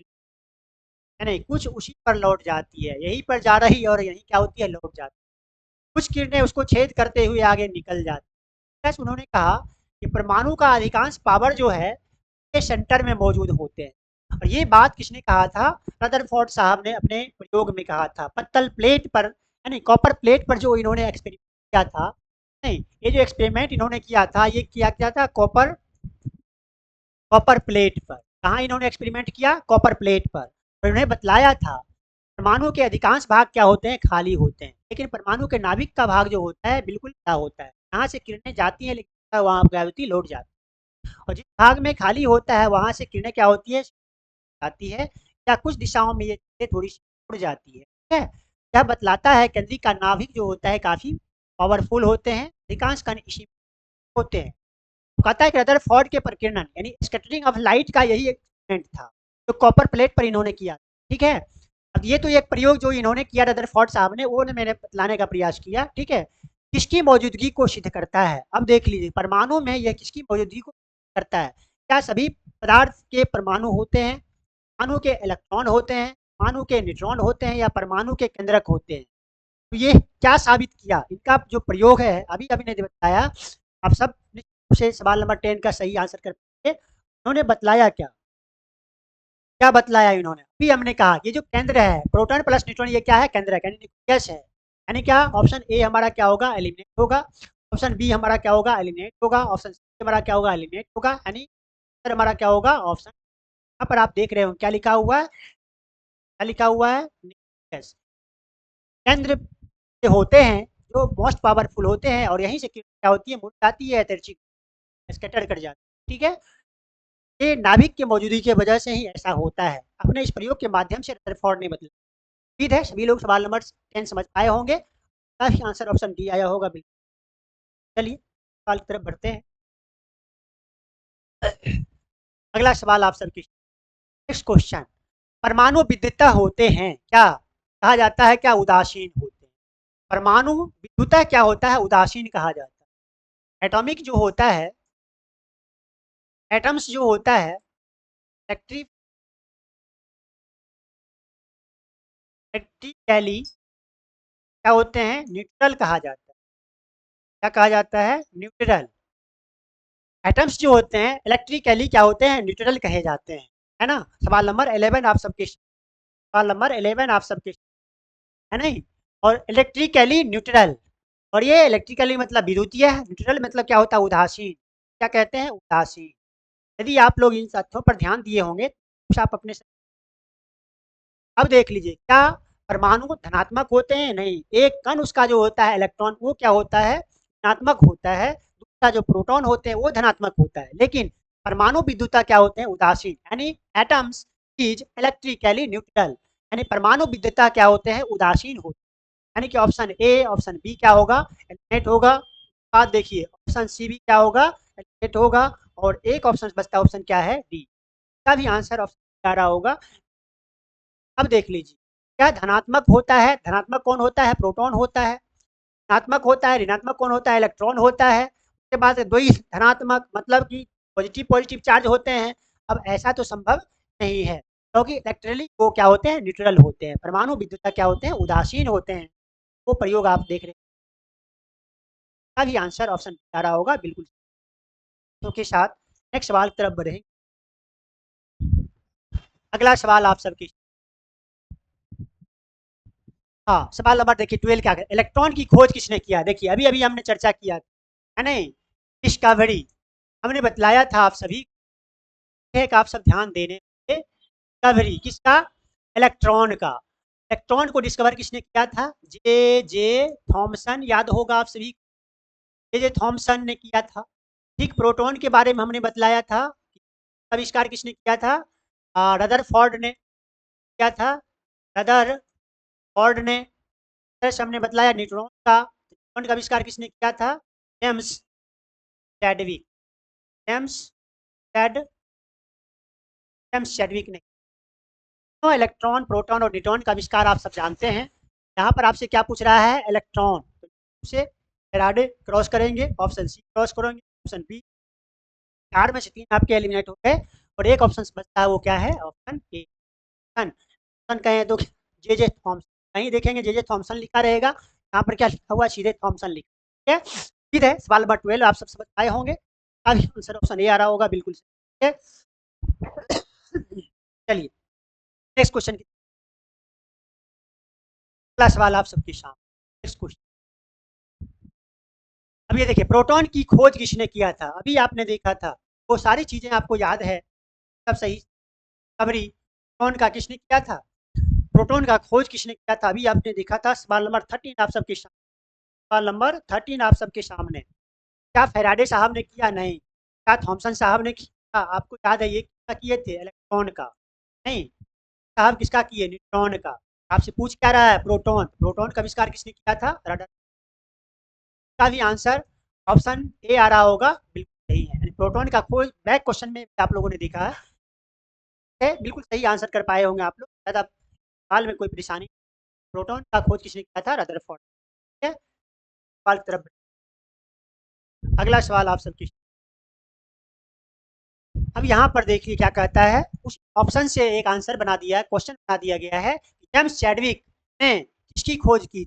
A: है नहीं, कुछ उसी पर लौट जाती है, यहीं पर जा रही और यहीं क्या होती है? लौट जाती है। कुछ किरणें उसको छेद करते हुए आगे निकल जाती है। बस उन्होंने कहा कि परमाणु का अधिकांश पावर जो है ये सेंटर में मौजूद होते हैं। और ये बात किसने कहा था? रदरफोर्ड साहब ने अपने प्रयोग में कहा था, पत्तल प्लेट पर, है नहीं। कॉपर प्लेट पर जो इन्होंने एक्सपेरिमेंट किया था, नहीं, ये जो एक्सपेरिमेंट इन्होंने किया था ये किया था कॉपर कॉपर प्लेट पर। कहाँ इन्होंने एक्सपेरिमेंट किया? कॉपर प्लेट पर। और उन्हें बतलाया था परमाणु के अधिकांश भाग क्या होते हैं? खाली होते हैं, लेकिन परमाणु के नाभिक का भाग जो होता है बिल्कुल खुला होता है। यहाँ से किरणें जाती हैं लेकिन वहाँ ग्रेविटी लौट जाती है। और जिस भाग में खाली होता है वहाँ से किरणें क्या होती है? जाती है, या कुछ दिशाओं में ये चीजें थोड़ी सी उड़ जाती है। ठीक है, यह बतलाता है केंद्रीय का नाभिक जो होता है काफी पावरफुल होते हैं, अधिकांश कण इसी में होते हैं। तो कहता है कि रदरफोर्ड के प्रकीर्णन यानी स्कैटरिंग ऑफ लाइट का यही एक्सपेरिमेंट था जो कॉपर प्लेट पर इन्होंने किया। ठीक है, अब ये तो एक प्रयोग जो इन्होंने किया रदरफोर्ड साहब ने, वो मैंने बतलाने का प्रयास किया। ठीक है, किसकी मौजूदगी को सिद्ध करता है? अब देख लीजिए, परमाणु में यह किसकी मौजूदगी को करता है? क्या सभी पदार्थ के परमाणु होते हैं, परमाणु के इलेक्ट्रॉन होते हैं, परमाणु के न्यूट्रॉन होते हैं, या परमाणु के केंद्रक होते हैं? तो ये क्या साबित किया? इनका जो प्रयोग है अभी अभी ने बताया, आप सब से सवाल नंबर 10 का सही आंसर कर पाएंगे। उन्होंने बतलाया क्या? क्या बतलाया इन्होंने? अभी हमने कहा ये जो केंद्र है प्रोटॉन प्लस न्यूट्रॉन, ये क्या है? केंद्र है, यानी न्यूक्लियस है। यानी क्या? ऑप्शन ए हमारा क्या होगा? एलिमिनेट होगा। ऑप्शन बी हमारा क्या होगा? एलिमिनेट होगा। ऑप्शन सी हमारा क्या होगा? एलिमिनेट होगा। यानी हमारा क्या होगा? ऑप्शन, यहाँ पर आप देख रहे हो क्या लिखा हुआ है? क्या लिखा हुआ है? न्यूक्लियस। केंद्र से होते हैं जो मोस्ट पावरफुल होते हैं, और यहीं से क्या होती है? मुड़ जाती है, तिरछी स्कैटर कर जाती है। ठीक है, ये नाभिक की मौजूदगी की वजह से ही ऐसा होता है। अपने इस प्रयोग के माध्यम से रदरफोर्ड ने बदला। उम्मीद है सभी लोग सवाल नंबर 10 समझ पाए होंगे। काफी आंसर ऑप्शन डी आया होगा बिल्कुल। चलिए सवाल की तरफ बढ़ते हैं। अगला सवाल आप सबकी, नेक्स्ट क्वेश्चन, परमाणु विद्युतः होते हैं क्या? कहा जाता है क्या? उदासीन होते हैं। परमाणु विद्युतः क्या होता है? उदासीन कहा जाता है। एटॉमिक जो होता है, एटम्स जो होता है, इलेक्ट्रिकली क्या होते हैं? न्यूट्रल कहा जाता है। क्या कहा जाता है? न्यूट्रल। एटम्स जो होते हैं इलेक्ट्रिकली क्या होते हैं? न्यूट्रल कहे जाते हैं। है ना? सवाल नंबर 11 आप सबके, सवाल नंबर 11 आप सबके, है नहीं? और इलेक्ट्रिकली न्यूट्रल, और ये इलेक्ट्रिकली मतलब विद्युतीय है, न्यूट्रल मतलब क्या होता है? उदासीन। क्या कहते हैं? उदासीन। यदि आप लोग इन तथ्यों पर ध्यान दिए होंगे तो आप अपने, अब देख लीजिए, क्या परमाणु धनात्मक होते हैं? नहीं। एक कण उसका जो होता है इलेक्ट्रॉन, वो क्या होता है? ऋणात्मक होता है। दूसरा जो प्रोटॉन होते हैं वो धनात्मक होता है। लेकिन परमाणु विद्युतता क्या होते हैं? उदासीन। यानी एटम्स इज इलेक्ट्रिकली न्यूट्रल, यानी परमाणु विद्युतता क्या होते हैं? उदासीन होते हैं। यानी कि ऑप्शन ए ऑप्शन बी क्या होगा? एलिमिनेट होगा। बात देखिए, ऑप्शन सी भी क्या होगा? एलिमिनेट होगा। और एक ऑप्शन बचता है, ऑप्शन क्या है? डी। का भी आंसर ऑप्शन आ रहा होगा। अब देख लीजिए, क्या धनात्मक होता है? धनात्मक कौन होता है? प्रोटॉन होता है। ऋणात्मक होता है, ऋणात्मक कौन होता है? इलेक्ट्रॉन होता है। उसके बाद दो ही धनात्मक, मतलब कि पॉजिटिव पॉजिटिव चार्ज होते हैं। अब ऐसा तो संभव नहीं है, क्योंकि इलेक्ट्रली वो क्या होते हैं? न्यूट्रल होते हैं। परमाणु विद्युतता क्या होते हैं? उदासीन होते हैं। वो प्रयोग आप देख रहे हैं, भी आंसर ऑप्शन आ रहा होगा बिल्कुल। तो के साथ नेक्स्ट सवाल की तरफ बढ़ेंगे। अगला सवाल आप सबकी, हाँ, सवाल नंबर देखिए 12 क्या है? इलेक्ट्रॉन की खोज किसने किया? देखिए अभी अभी हमने चर्चा किया है नहीं, डिस्कवरी। हमने बतलाया था आप सभी, एक आप सब ध्यान देने, डिस्कवरी किसका? इलेक्ट्रॉन का। इलेक्ट्रॉन को डिस्कवर किसने किया था? जे जे थॉमसन, याद होगा आप सभी, जे जे थॉमसन ने किया था। ठीक, प्रोटॉन के बारे में हमने बतलाया था, आविष्कार किसने किया था? रदरफोर्ड ने किया था। रदरफोर्ड ने। जैसे हमने बतलाया न्यूट्रॉन का, न्यूट्रॉन का आविष्कार किसने किया था? James Chadwick. James Chad James Chadwick ने। तो इलेक्ट्रॉन, प्रोटॉन और न्यूट्रॉन का आविष्कार आप सब जानते हैं। यहाँ पर आपसे क्या पूछ रहा है? इलेक्ट्रॉन से फेराडे क्रॉस करेंगे, ऑप्शन सी क्रॉस करेंगे, ऑप्शन बी। 4 में से 3 आपके एलिमिनेट हो गए, और एक ऑप्शन बचता है, वो क्या है? Option A. कहें तो जे जे थॉमसन, कहीं देखेंगे जे जे थॉमसन लिखा रहेगा, यहाँ पर क्या लिखा हुआ? सीधे थॉमसन लिखा। ठीक है, ठीक है, सवाल नंबर 12 आप सब समझ आए होंगे। आंसर ऑप्शन ए आ रहा होगा बिल्कुल। ठीक है, चलिए नेक्स्ट क्वेश्चन, अगला सवाल आप सबके सामने। Next question. अब ये देखिए, प्रोटॉन की खोज किसने किया था? अभी आपने देखा था, वो सारी चीजें आपको याद है, सब सही खबरी। प्रोटॉन का किसने किया था? प्रोटॉन का खोज किसने किया था? अभी आपने देखा था, सवाल नंबर 13 आप सबके सामने। सवाल नंबर 13 आप सबके सामने। क्या फैराडे साहब ने किया? नहीं। क्या थॉमसन साहब ने किया? आपको याद है, ये किसका किए थे? इलेक्ट्रॉन का। नहीं, साहब किसका किए? न्यूट्रॉन का। आपसे पूछ क्या रहा है? प्रोटॉन। प्रोटॉन का आविष्कार किसने किया था? रदर। का भी आंसर ऑप्शन ए आ रहा होगा, बिल्कुल सही है। प्रोटॉन का खोज बैक क्वेश्चन में आप लोगों ने देखा है, बिल्कुल सही आंसर कर पाए होंगे आप लोग, शायद आप हाल में कोई परेशानी। प्रोटॉन का खोज किसने किया था? रदरफोर्ड। ठीक है, सवाल की तरफ। अगला सवाल आप सबकी। अब यहाँ पर देखिए क्या कहता है, उस ऑप्शन से एक आंसर बना दिया है, क्वेश्चन बना दिया गया है। जेम्स चैडविक ने किसकी खोज की?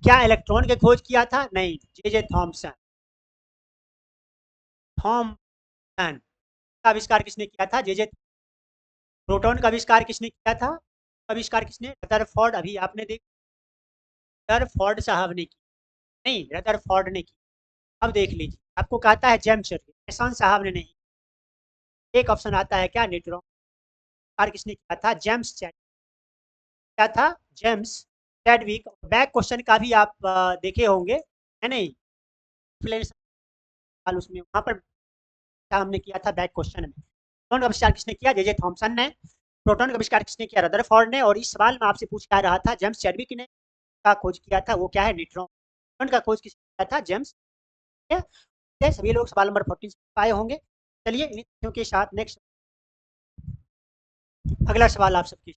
A: क्या इलेक्ट्रॉन की खोज किया था? नहीं, जे जे थॉमसन। थॉमसन का आविष्कार किसने किया था? जे जे। प्रोटॉन का आविष्कार किसने किया था? आविष्कार किसने? रदरफोर्ड। अभी आपने देखा, रदरफोर्ड साहब ने की। नहीं, रदरफोर्ड ने की। अब देख लीजिए, आपको कहता है जेम्स चैडविक, एहसान साहब ने नहीं। एक ऑप्शन आता है क्या? न्यूट्रॉन। आविष्कार किसने किया था? James Chadwick. क्या था? James Chadwick. बैक क्वेश्चन का भी आप देखे होंगे, है नहीं? उसमें वहां पर क्या हमने किया था बैक क्वेश्चन में? प्रोटॉन का आविष्कार किसने किया? जे जे थॉमसन ने। प्रोटॉन का आविष्कार किसने किया? रदरफोर्ड ने। और इस सवाल में आपसे पूछ क्या रहा था? जेम्स चैडविक ने का खोज किया था, वो क्या है? न्यूट्रॉन। न्यूट्रॉन का खोज किसने किया था? जेम्स। ठीक है, सभी लोग सवाल नंबर 14 पाए होंगे। चलिए इन तथ्यों के साथ नेक्स्ट अगला सवाल आप सबकी।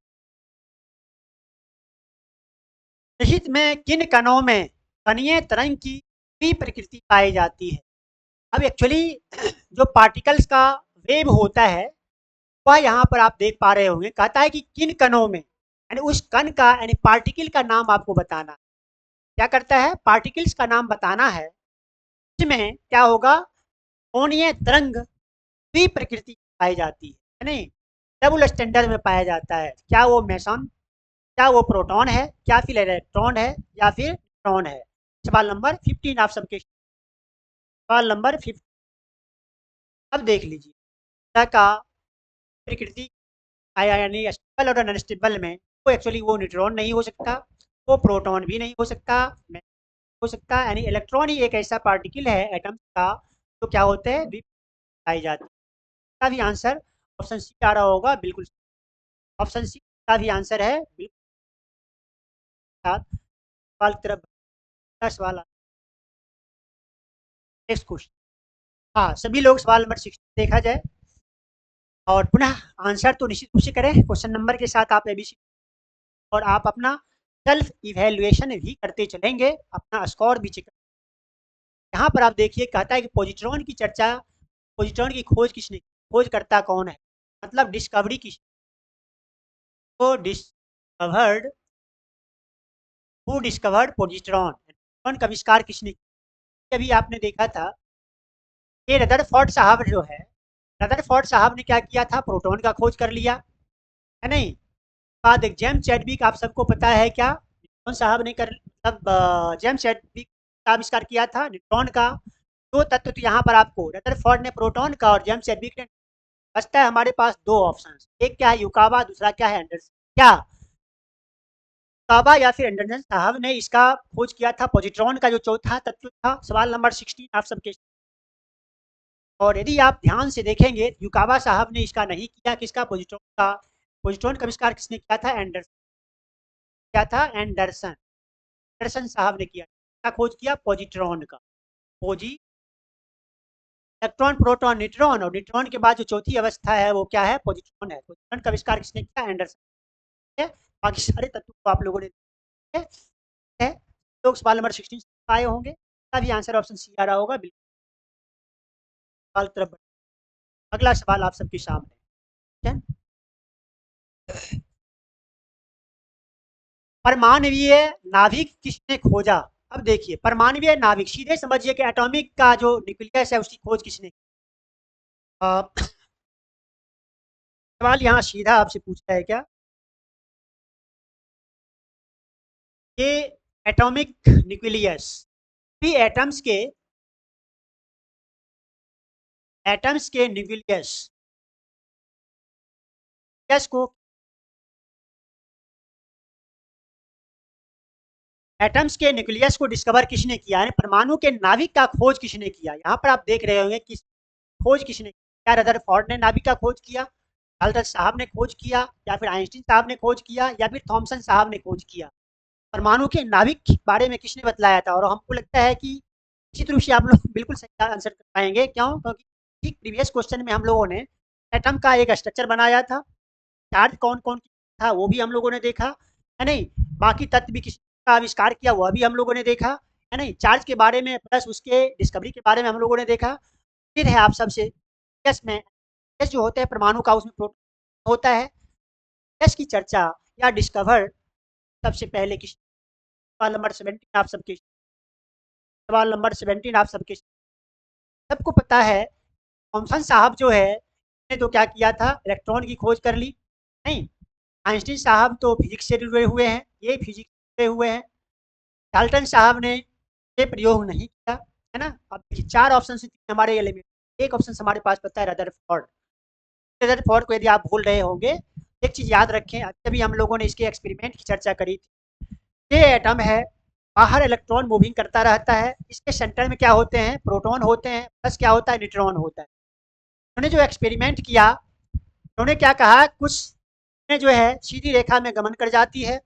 A: निहित में किन कणों में कणीय तरंग की प्रकृति पाई जाती है? अब एक्चुअली जो पार्टिकल्स का वेव होता है, वह यहाँ पर आप देख पा रहे होंगे, कहता है कि किन कणों में, यानी उस कण का, यानी पार्टिकल का नाम आपको बताना। क्या करता है? पार्टिकल्स का नाम बताना है। इसमें क्या होगा? कोणीय तरंग द्वि प्रकृति पाई जाती है नहीं? डबल स्टैंडर्ड में पाया जाता है। क्या वो मेसन, क्या वो प्रोटॉन है, क्या फिर इलेक्ट्रॉन है, या फिर न्यूट्रॉन है? सवाल नंबर 15 आप सबके। सवाल नंबर 15। अब देख लीजिए का प्रकृति आया, यानी स्टेबल और अनस्टेबल में, वो एक्चुअली वो न्यूट्रॉन नहीं हो सकता, वो प्रोटॉन भी नहीं हो सकता, हो सकता, यानी इलेक्ट्रॉन ही एक ऐसा पार्टिकल है एटम का, तो क्या होते हैं? पाई जाती है। इसका भी आंसर ऑप्शन सी आ रहा होगा, बिल्कुल। ऑप्शन सी का भी आंसर है, बिल्कुल। सवाल की तरफ। सवाल नेक्स्ट क्वेश्चन। हाँ, सभी लोग सवाल नंबर 16 देखा जाए, और पुनः आंसर तो निश्चित रूप से करें क्वेश्चन नंबर के साथ। आप एबीसी और आप अपना सेल्फ इवेल्युएशन भी करते चलेंगे, अपना स्कोर भी चेक। यहाँ पर आप देखिए, कहता है कि पॉजिट्रॉन की चर्चा, पॉजिट्रॉन की खोज किसने, खोजकर्ता कौन है, मतलब डिस्कवरी किस, तो discovered, who discovered positron, positron का आविष्कार किसने किया? अभी आपने देखा था, ये रदरफोर्ड साहब जो है, रदरफोर्ड साहब ने क्या किया था? प्रोटॉन का खोज कर लिया, है नहीं? बाद एक जेम्स चैडविक, आप सबको पता है क्या, न्यूटन साहब ने कर, मतलब जेम्स चैडविक का आविष्कार किया था न्यूट्रॉन का। दो तत्व तो यहाँ पर आपको, रदरफोर्ड ने प्रोटॉन का और जेम्स चैडविक ने। बचता है हमारे पास दो ऑप्शन, एक क्या है? युकावा, दूसरा क्या है? एंडरसन। क्या युकावा या फिर एंडरसन साहब ने इसका खोज किया था, पॉजिट्रॉन का जो चौथा तत्व था? सवाल नंबर 16 आप सबके। और यदि आप ध्यान से देखेंगे, युकावा साहब ने इसका नहीं किया, किसका? पॉजिट्रॉन का। पॉजिट्रॉन का आविष्कार किसने किया था? एंडरसन। क्या था? एंडरसन। एंडरसन साहब ने किया, क्या खोज किया? पॉजिट्रॉन का। पॉजी, इलेक्ट्रॉन, प्रोटॉन, न्यूट्रॉन, और न्यूट्रॉन के बाद जो चौथी अवस्था है वो क्या है? पॉजिट्रॉन है। पॉजिट्रॉन का आविष्कार किसने किया? एंडरसन है। बाकी सारे तत्व को आप लोगों ने देखे है। लोग सवाल नंबर 16 आए होंगे, इसका भी आंसर ऑप्शन सी आ रहा होगा, बिल्कुल। सवाल की तरफ अगला सवाल आप सबके सामने, ठीक है? परमाणवीय नाभिक किसने खोजा? अब देखिए, परमाणवीय नाभिक, सीधे समझिए कि एटॉमिक का जो न्यूक्लियस है उसकी खोज किसने की? सवाल यहाँ सीधा आपसे पूछता है क्या, ये एटॉमिक न्यूक्लियस भी एटम्स के न्यूक्लियस को एटम्स के न्यूक्लियस को डिस्कवर किसने किया, यानी परमाणु के नाभिक का खोज किसने किया। यहाँ पर आप देख रहे होंगे कि खोज किसने किया। रदरफोर्ड ने नाभिक का खोज किया, डाल्टन साहब ने खोज किया, या फिर आइंस्टीन साहब ने खोज किया, या फिर थॉमसन साहब ने खोज किया। परमाणु के नाभिक के बारे में किसने बतलाया था। और हमको लगता है कि निश्चित रूप से आप लोग बिल्कुल सही आंसर कर पाएंगे। क्यों? क्योंकि प्रीवियस क्वेश्चन में हम लोगों ने एटम का एक स्ट्रक्चर बनाया था, चार्ज कौन कौन था वो भी हम लोगों ने देखा, है नहीं। बाकी तत्व भी किसका आविष्कार किया वह भी हम लोगों ने देखा, है नहीं। चार्ज के बारे में प्लस उसके डिस्कवरी के बारे में हम लोगों ने देखा। फिर है आप सबसे यस में यस जो होते हैं परमाणु का, उसमें प्रोटॉन होता है। यस की चर्चा या डिस्कवर सबसे पहले किस, सवाल नंबर 17 आप सबके, सवाल नंबर 17 आप सबके सबको पता है। थॉमसन साहब जो है ने तो क्या किया था, इलेक्ट्रॉन की खोज कर ली, नहीं। आइंस्टीन साहब तो फिजिक्स से जुड़े हुए हैं, ये फिजिक्स से जुड़े हुए हैं। डाल्टन साहब ने ये प्रयोग नहीं किया, है ना। अब देखिए 4 ऑप्शन से हमारे एलिमेंट, एक ऑप्शन हमारे पास पता है रदरफोर्ड। रदरफोर्ड को यदि आप भूल रहे होंगे, एक चीज याद रखें, अभी हम लोगों ने इसके एक्सपेरिमेंट की चर्चा करी थी। ये एटम है, बाहर इलेक्ट्रॉन मूविंग करता रहता है, इसके सेंटर में क्या होते हैं, प्रोटॉन होते हैं, प्लस क्या होता है, न्यूट्रॉन होता है। उन्होंने जो एक्सपेरिमेंट किया, उन्होंने क्या कहा, कुछ किरणें जो है सीधी रेखा में गमन कर जाती है,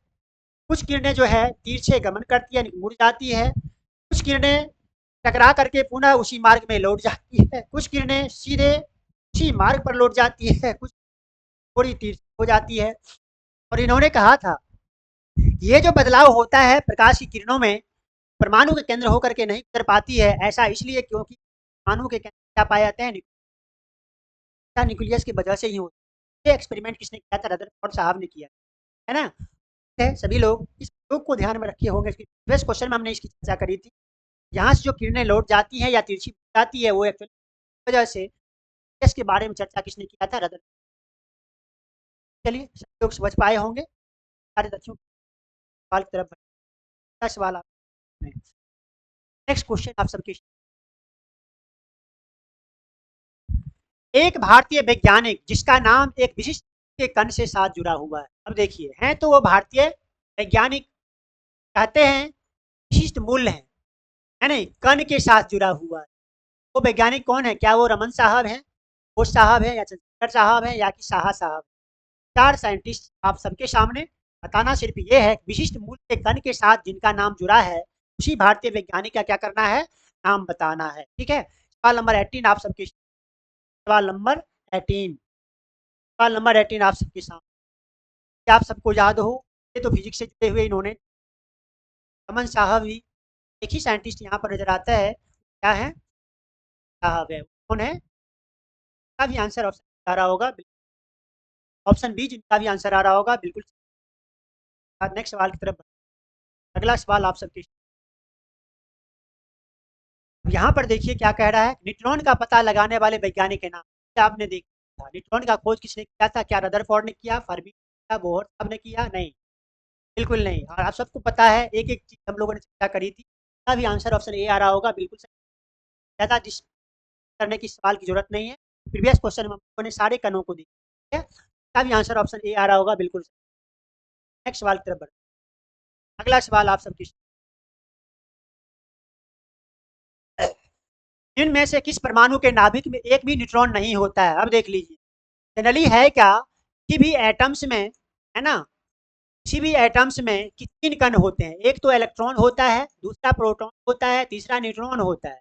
A: कुछ किरणें जो है तिरछे गमन करती है, मुड़ जाती है, कुछ किरणें टकरा करके पुनः उसी मार्ग में लौट जाती है, कुछ किरणें सीधे उसी मार्ग पर लौट जाती है, कुछ थोड़ी तिरछी हो जाती है। और इन्होंने कहा था ये जो बदलाव होता है प्रकाश की किरणों में, परमाणु के केंद्र होकर के नहीं कर पाती है। ऐसा इसलिए क्योंकि परमाणु के केंद्र क्या पाए जाते हैं, न्यूक्लियस की वजह से ही होता है। ये एक्सपेरिमेंट किसने किया था, रदरफोर्ड साहब ने किया, है ना। है सभी लोग इस प्रयोग को ध्यान में रखे होंगे, प्रीवियस क्वेश्चन में हमने इसकी चर्चा करी थी। यहाँ से जो किरणें लौट जाती हैं या तिरछी जाती है, वो एक्चुअली वजह से इसके बारे में चर्चा किसने किया था, रदर। चलिए सभी लोग समझ पाए होंगे सारे तथ्यों। सवाल की तरफ सवाल आप, नेक्स्ट क्वेश्चन आप सबके, एक भारतीय वैज्ञानिक जिसका नाम एक विशिष्ट के कण से साथ जुड़ा हुआ है। अब देखिए, हैं तो वो भारतीय वैज्ञानिक, कहते हैं विशिष्ट मूल्य है नहीं, कण के साथ जुड़ा हुआ है। वो वैज्ञानिक कौन है, क्या वो रमन साहब हैं, बोस साहब हैं, या चंद्रशेखर साहब हैं, या कि साहा साहब। 4 साइंटिस्ट आप सबके सामने, बताना सिर्फ ये है विशिष्ट मूल्य के कण के साथ जिनका नाम जुड़ा है, उसी भारतीय वैज्ञानिक का क्या करना है, नाम बताना है। ठीक है। सवाल नंबर 18 आप सबके, सवाल नंबर 18, सवाल नंबर 18 आप सबके सामने, आप सबको याद हो, ये तो फिजिक्स से जुड़े हुए इन्होंने, रमन साहब ही एक ही साइंटिस्ट यहाँ पर नजर आता है, क्या है, साहब है। कौन है, का भी आंसर ऑप्शन आ रहा होगा, ऑप्शन बी जिनका भी आंसर आ रहा होगा बिल्कुल। नेक्स्ट सवाल की तरफ, अगला सवाल आप सबके, यहाँ पर देखिए क्या कह रहा है, न्यूट्रॉन का पता लगाने वाले वैज्ञानिक के नाम। आपने देखा था न्यूट्रॉन का खोज किसने किया था, क्या रदरफोर्ड ने किया, फर्मी किया, बोहर साहब ने किया, नहीं, बिल्कुल नहीं। और आप सबको पता है एक एक चीज हम लोगों ने चर्चा करी थी, इसका भी आंसर ऑप्शन ए आ रहा होगा बिल्कुल सही। ज़्यादा जिस करने की सवाल की जरूरत नहीं है, प्रीवियस क्वेश्चन में हम लोगों ने सारे कणों को देखा है, इसका भी आंसर ऑप्शन ए आ रहा होगा बिल्कुल सही। नेक्स्ट सवाल की तरफ बढ़ते, अगला सवाल आप सबकी, इनमें से किस परमाणु के नाभिक में एक भी न्यूट्रॉन नहीं होता है। अब देख लीजिए, जनरली है क्या, किसी भी एटम्स में, है ना, किसी भी एटम्स में कि 3 कण होते हैं, एक तो इलेक्ट्रॉन होता है, दूसरा प्रोटॉन होता है, तीसरा न्यूट्रॉन होता है।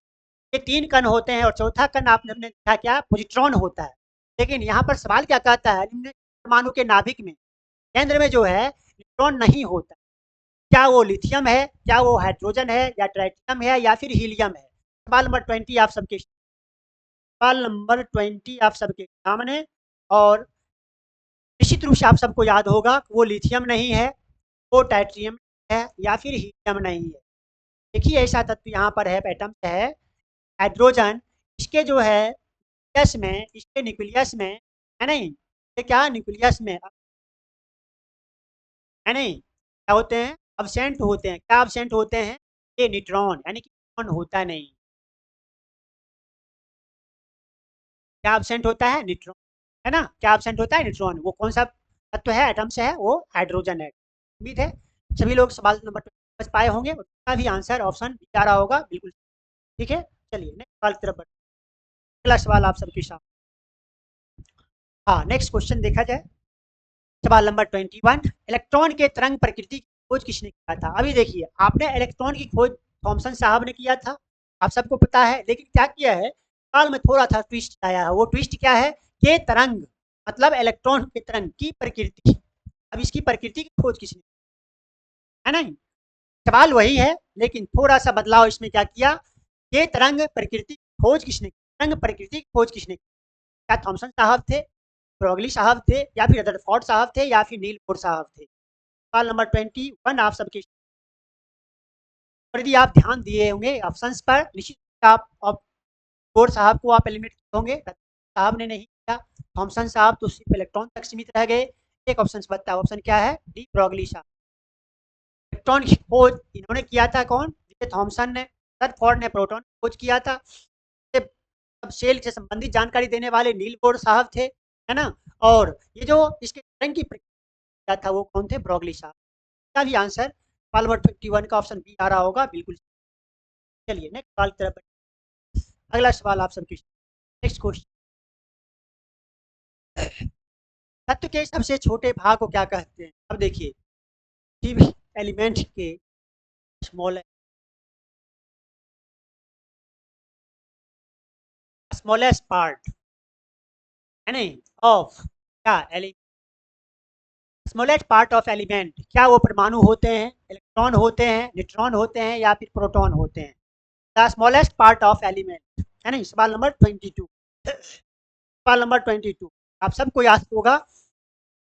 A: ये 3 कण होते हैं, और चौथा कण आपने देखा क्या, पॉजिट्रॉन होता है। लेकिन यहाँ पर सवाल क्या कहता है, परमाणु के नाभिक में केंद्र में जो है न्यूट्रॉन नहीं होता। क्या वो लिथियम है, क्या वो हाइड्रोजन है, या ट्राइटियम है, या फिर हीलियम है। सवाल नंबर 20 आप सबके, सवाल नंबर 20 आप सबके सामने, और निश्चित रूप से आप सबको याद होगा वो लिथियम नहीं है, वो टाइट्रियम है, या फिर हीलियम नहीं है। देखिए ऐसा तत्व यहाँ पर है, एटम है हाइड्रोजन, इसके जो है न्यूक्लियस में, इसके न्यूक्लियस में, है नहीं, ये क्या न्यूक्लियस में है नहीं, क्या होते हैं, अब्सेंट होते हैं। क्या अब्सेंट होते हैं? ये न्यूट्रॉन, यानी कि न्यूट्रॉन होता नहीं। क्या अब्सेंट होता है? न्यूट्रॉन, है ना? क्या अब्सेंट होता है? न्यूट्रॉन। वो कौन सा तत्व है, एटम से है? वो हाइड्रोजन है। उम्मीद है सभी लोग सवाल नंबर 2 समझ पाए होंगे, उसका भी आंसर ऑप्शन बी आ रहा होगा, बिल्कुल ठीक है। चलिए नेक्स्ट सवाल की तरफ बढ़ते हैं। अगला सवाल आप सबके साथ। हाँ, नेक्स्ट क्वेश्चन देखा जाए। सवाल नंबर 21, इलेक्ट्रॉन के तरंग प्रकृति की खोज किसने किया था? अभी देखिए, आपने इलेक्ट्रॉन की खोज थॉमसन साहब ने किया था, आप सबको पता है, लेकिन क्या किया है, सवाल में थोड़ा सा ट्विस्ट आया है। वो ट्विस्ट क्या है? के तरंग, मतलब इलेक्ट्रॉन के तरंग की प्रकृति। अब इसकी प्रकृति की खोज किसने, है ना? सवाल वही है, लेकिन थोड़ा सा बदलाव इसमें क्या किया, ये तरंग प्रकृति की खोज किसने, तरंग प्रकृति की खोज किसने, क्या थॉमसन साहब थे, ब्रोगली साहब थे, या फिर रदरफोर्ड साहब थे, या फिर नील बोर साहब थे? सवाल नंबर 21 आप सबके, और यदि आप ध्यान दिए होंगे ऑप्शंस पर, निश्चित रूप से आप बोर साहब को आप एलिमिनेट होंगे, साहब ने नहीं किया, थॉमसन साहब तो सिर्फ इलेक्ट्रॉन तक सीमित रह गए। एक ऑप्शन बचता है, ऑप्शन क्या है? डी ब्रोगली साहब। इलेक्ट्रॉन की खोज इन्होंने किया था, कौन? थॉमसन ने। रदरफोर्ड ने प्रोटॉन की खोज किया था। अब सेल से संबंधित जानकारी देने वाले नील बोर साहब थे, है ना? और ये जो इसके तरंग की प्रक्रिया था, वो कौन थे? ब्रोगली साहब। इसका भी आंसर सवाल नंबर 21 का ऑप्शन बी आ रहा होगा, बिल्कुल। चलिए नेक्स्ट सवाल की तरफ। अगला सवाल आप सबके, नेक्स्ट क्वेश्चन, तत्व के सबसे छोटे भाग को क्या कहते हैं? अब देखिए, किसी भी एलिमेंट के स्मॉल स्मॉलेस्ट पार्ट, है नहीं, ऑफ क्या स्मॉलेस्ट पार्ट ऑफ एलिमेंट, क्या वो परमाणु होते हैं, इलेक्ट्रॉन होते हैं, न्यूट्रॉन होते हैं, या फिर प्रोटॉन होते हैं? The smallest part of element, है नहीं, सवाल नंबर 22। सवाल नंबर 22 आप सबको याद होगा,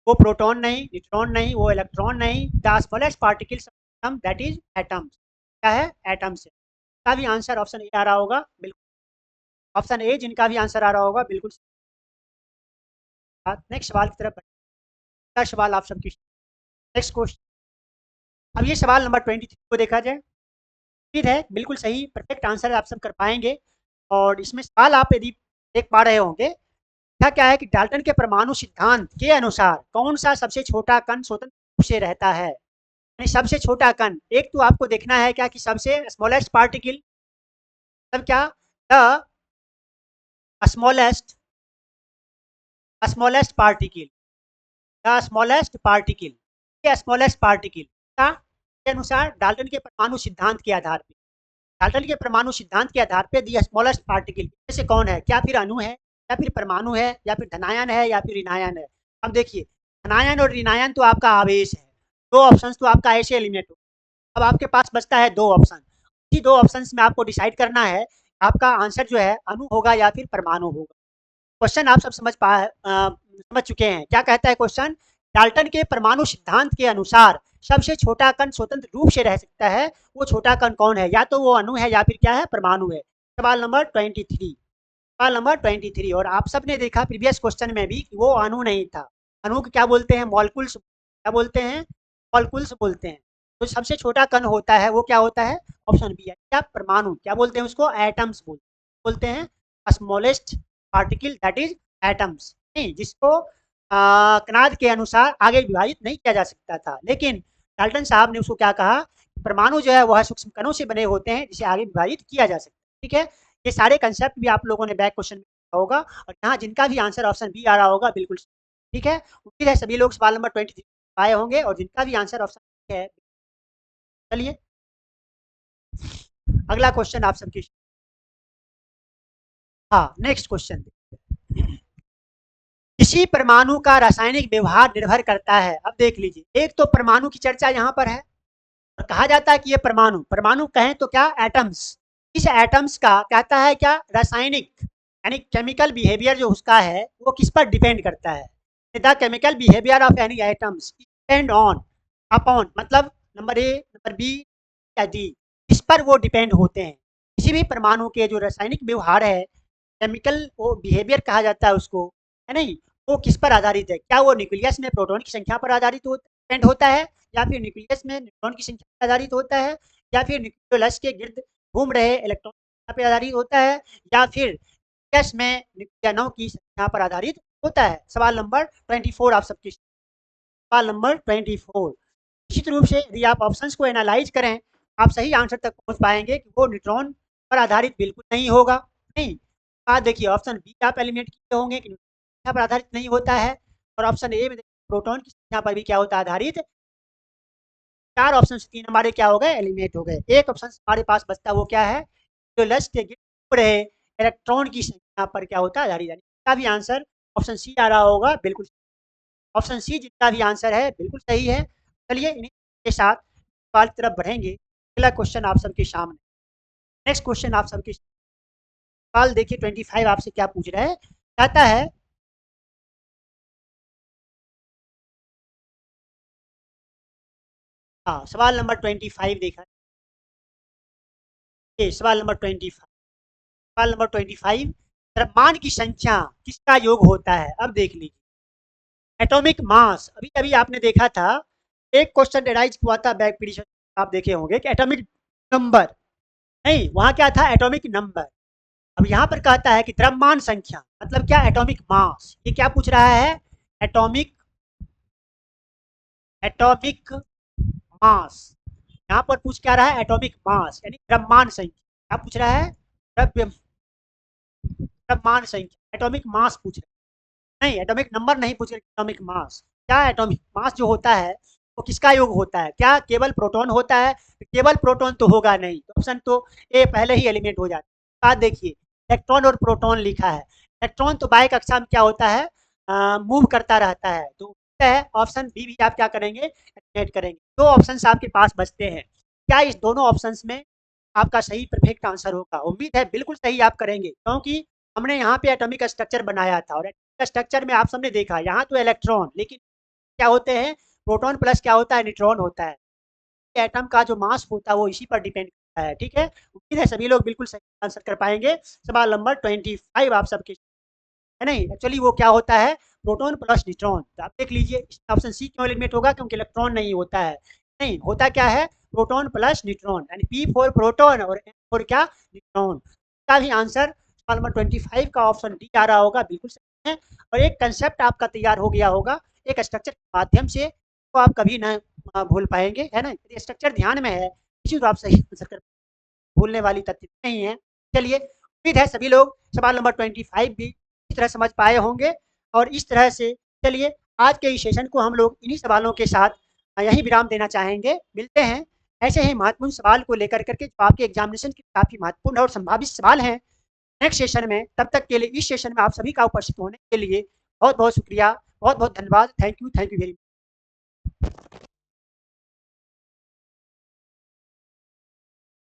A: वो प्रोटॉन नहीं, न्यूट्रॉन नहीं, वो इलेक्ट्रॉन नहीं, the smallest particles that is atoms. क्या है? एटम्स। का भी आंसर ऑप्शन ए आ रहा होगा, बिल्कुल ऑप्शन ए, जिनका भी आंसर आ रहा होगा, बिल्कुल। नेक्स्ट सवाल की तरफ, अगला सवाल आप सबकी, नेक्स्ट क्वेश्चन। अब ये सवाल नंबर 23 को देखा जाए। उम्मीद है बिल्कुल सही परफेक्ट आंसर आप सब कर पाएंगे। और इसमें सवाल आप यदि देख पा रहे होंगे, क्या क्या है कि डाल्टन के परमाणु सिद्धांत के अनुसार कौन सा सबसे छोटा कण स्वतंत्र रूप से रहता है? यानी सबसे छोटा कण, एक तो आपको देखना है क्या कि सबसे स्मॉलेस्ट पार्टिकल, तब क्या, the smallest smallest particle, the smallest particle, ये स्मॉलेस्ट पार्टिकल का के अनुसार डाल्टन के परमाणु सिद्धांत के आधार पर, डाल्टन के परमाणु सिद्धांत के आधार पर दी स्मॉलेस्ट पार्टिकल जैसे कौन है? क्या फिर अणु है, या फिर परमाणु है, या फिर धनायन है, या फिर ऋणायन है? अब देखिए, धनायन और ऋणायन तो आपका आवेश है, दो ऑप्शन तो आपका ऐसे एलिमिनेट हो। अब आपके पास बचता है दो ऑप्शन, इसी दो ऑप्शन में आपको डिसाइड करना है आपका आंसर जो है अणु होगा या फिर परमाणु होगा। क्वेश्चन आप सब समझ चुके हैं, क्या कहता है क्वेश्चन? डाल्टन के परमाणु सिद्धांत के अनुसार सबसे छोटा कण स्वतंत्र रूप से रह सकता है, वो छोटा कण कौन है? या तो वो अणु है, या फिर क्या है? परमाणु है। सवाल नंबर 23, सवाल नंबर 23, और आप सबने देखा प्रीवियस क्वेश्चन में भी कि वो अणु नहीं था। अणु को क्या बोलते हैं? मॉलिक्यूल्स। क्या बोलते हैं? मॉलिक्यूल्स बोलते हैं। तो सबसे छोटा कण होता है वो क्या होता है? ऑप्शन बी है, क्या? परमाणु। क्या बोलते हैं उसको? एटम्स बोलते हैं। Smallest particle that is atoms, नहीं, जिसको कनाद के अनुसार आगे विभाजित नहीं किया जा सकता था, लेकिन डाल्टन साहब ने उसको क्या कहा, परमाणु जो है वह सूक्ष्म कणों से बने होते हैं जिसे आगे विभाजित किया जा सकता है। ठीक है, ये सारे कंसेप्ट भी आप लोगों ने बैक क्वेश्चन में होगा, और यहाँ जिनका भी आंसर ऑप्शन बी आ रहा होगा, बिल्कुल ठीक है। उम्मीद है सभी लोग सवाल नंबर 23 आए होंगे, और जिनका भी आंसर ऑप्शन है। चलिए अगला क्वेश्चन आप सबकी, हाँ नेक्स्ट क्वेश्चन। किसी परमाणु का रासायनिक व्यवहार निर्भर करता है, अब देख लीजिए, एक तो परमाणु की चर्चा यहाँ पर है, और कहा जाता है कि ये परमाणु, परमाणु कहें तो क्या? एटम्स। इस एटम्स का कहता है क्या? रासायनिक, यानी केमिकल बिहेवियर जो उसका है वो किस पर डिपेंड करता है? The chemical behaviour of any atoms depend on upon, मतलब नंबर ए, नंबर बी या डी, इस पर वो डिपेंड होते हैं। किसी भी परमाणु के जो रासायनिक व्यवहार है, केमिकल वो बिहेवियर कहा जाता है उसको, है नहीं, वो किस पर आधारित है? क्या वो न्यूक्लियस में प्रोटॉन की संख्या पर आधारित होता है, डिपेंड होता है, या फिर न्यूक्लियस में न्यूट्रॉन की संख्या पर आधारित होता है, या फिर न्यूक्लियोलस के गिर्द घूम रहे इलेक्ट्रॉन की संख्या पर आधारित होता है, या फिर न्यूक्लियस में न्यूक्लियनों की संख्या पर आधारित होता है। सवाल नंबर 24 आप सबके, सवाल नंबर 24। निश्चित रूप से यदि आप ऑप्शंस को एनालाइज करें, आप सही आंसर तक पहुंच पाएंगे कि वो न्यूट्रॉन पर आधारित बिल्कुल नहीं होगा। नहीं, बात देखिए, ऑप्शन बी आप एलिमिनेट किए होंगे कि न्यूट्रॉन की संख्या पर आधारित नहीं होता है, और ऑप्शन ए में प्रोटॉन की संख्या पर भी क्या होता है, आधारित। चार ऑप्शन से तीन हमारे क्या हो गए, एलिमिनेट हो गए। एक ऑप्शन हमारे पास बचता है, वो क्या है, जो लक्ष्य के गिर रहे इलेक्ट्रॉन की संख्या पर क्या होता है, आधारित। इसका भी आंसर ऑप्शन सी आ रहा होगा, बिल्कुल ऑप्शन सी जितना भी आंसर है बिल्कुल सही है। चलिए इन्हीं के साथ सवाल की तरफ बढ़ेंगे। अगला क्वेश्चन आप सबके सामने, नेक्स्ट क्वेश्चन आप सबके सवाल देखिए 25 आपसे क्या पूछ रहा है, कहता है हाँ, सवाल नंबर 25 देखा, ये सवाल नंबर 25, सवाल नंबर 25, द्रव्यमान की संख्या किसका योग होता है। अब देख लीजिए, एटॉमिक मास, अभी अभी आपने देखा था, एक क्वेश्चन डेराइज हुआ था बैक पीरियड, आप देखे होंगे कि एटॉमिक नंबर, नहीं वहां क्या था, एटॉमिक नंबर। अब यहाँ पर कहता है कि द्रव्यमान संख्या, मतलब क्या, एटॉमिक मास। ये क्या पूछ रहा है, एटॉमिक, एटॉमिक मास। यहाँ पर पूछ क्या रहा है, एटॉमिक मास यानी द्रव्यमान संख्या। क्या पूछ रहा है, द्रव्य, द्रव्यमान संख्या, एटॉमिक मास पूछ रहा है, नहीं एटॉमिक नंबर नहीं पूछ रहे, एटॉमिक मास। क्या एटॉमिक मास जो होता है वो किसका योग होता है, क्या केवल प्रोटॉन होता है, केवल प्रोटॉन तो होगा नहीं, तो ऑप्शन तो ए पहले ही एलिमिनेट हो जाता है। बात देखिए, इलेक्ट्रॉन और प्रोटॉन लिखा है, इलेक्ट्रॉन तो बाह्य कक्षा में क्या होता है, मूव करता रहता है, तो है ऑप्शन बी भी आप क्या करेंगे, एलिमिनेट करेंगे। दो ऑप्शन आपके पास बचते हैं, क्या इस दोनों ऑप्शन में आपका सही परफेक्ट आंसर होगा। उम्मीद है बिल्कुल सही आप करेंगे, क्योंकि हमने यहाँ पे एटॉमिक स्ट्रक्चर बनाया था, और स्ट्रक्चर में आप सबने देखा यहाँ तो इलेक्ट्रॉन, लेकिन क्या होते हैं, प्रोटॉन प्लस क्या होता है, न्यूट्रॉन होता है। एटम का जो मास होता है वो इसी पर डिपेंड करता है। ठीक है, उम्मीद है सभी लोग बिल्कुल सही आंसर कर पाएंगे। सवाल नंबर 25 आप सबके, है नहीं, एक्चुअली वो क्या होता है, प्रोटॉन प्लस न्यूट्रॉन। तो आप देख लीजिए ऑप्शन सी क्यों एलिमिनेट होगा, क्योंकि इलेक्ट्रॉन नहीं होता है। नहीं होता क्या है, प्रोटॉन प्लस न्यूट्रॉन, यानी पी फॉर प्रोटॉन और एन फॉर क्या, न्यूट्रॉन। का भी आंसर सवाल नंबर 25 का ऑप्शन डी आ रहा होगा, बिल्कुल सही है। और एक कंसेप्ट आपका तैयार हो गया होगा एक स्ट्रक्चर के माध्यम से, तो आप कभी ना भूल पाएंगे, है ना। यदि स्ट्रक्चर ध्यान में है इसी तो आप सही आंसर कर, भूलने वाली तथ्य नहीं है। चलिए, उम्मीद है सभी लोग सवाल नंबर 25 भी इस तरह समझ पाए होंगे। और इस तरह से चलिए, आज के इस सेशन को हम लोग इन्हीं सवालों के साथ यही विराम देना चाहेंगे। मिलते हैं ऐसे ही महत्वपूर्ण सवाल को लेकर करके, जो आपके एग्जामिनेशन के काफी महत्वपूर्ण और संभावित सवाल हैं, नेक्स्ट सेशन में। तब तक के लिए इस सेशन में आप सभी का उपस्थित होने के लिए बहुत बहुत शुक्रिया, बहुत बहुत धन्यवाद। Thank you very much.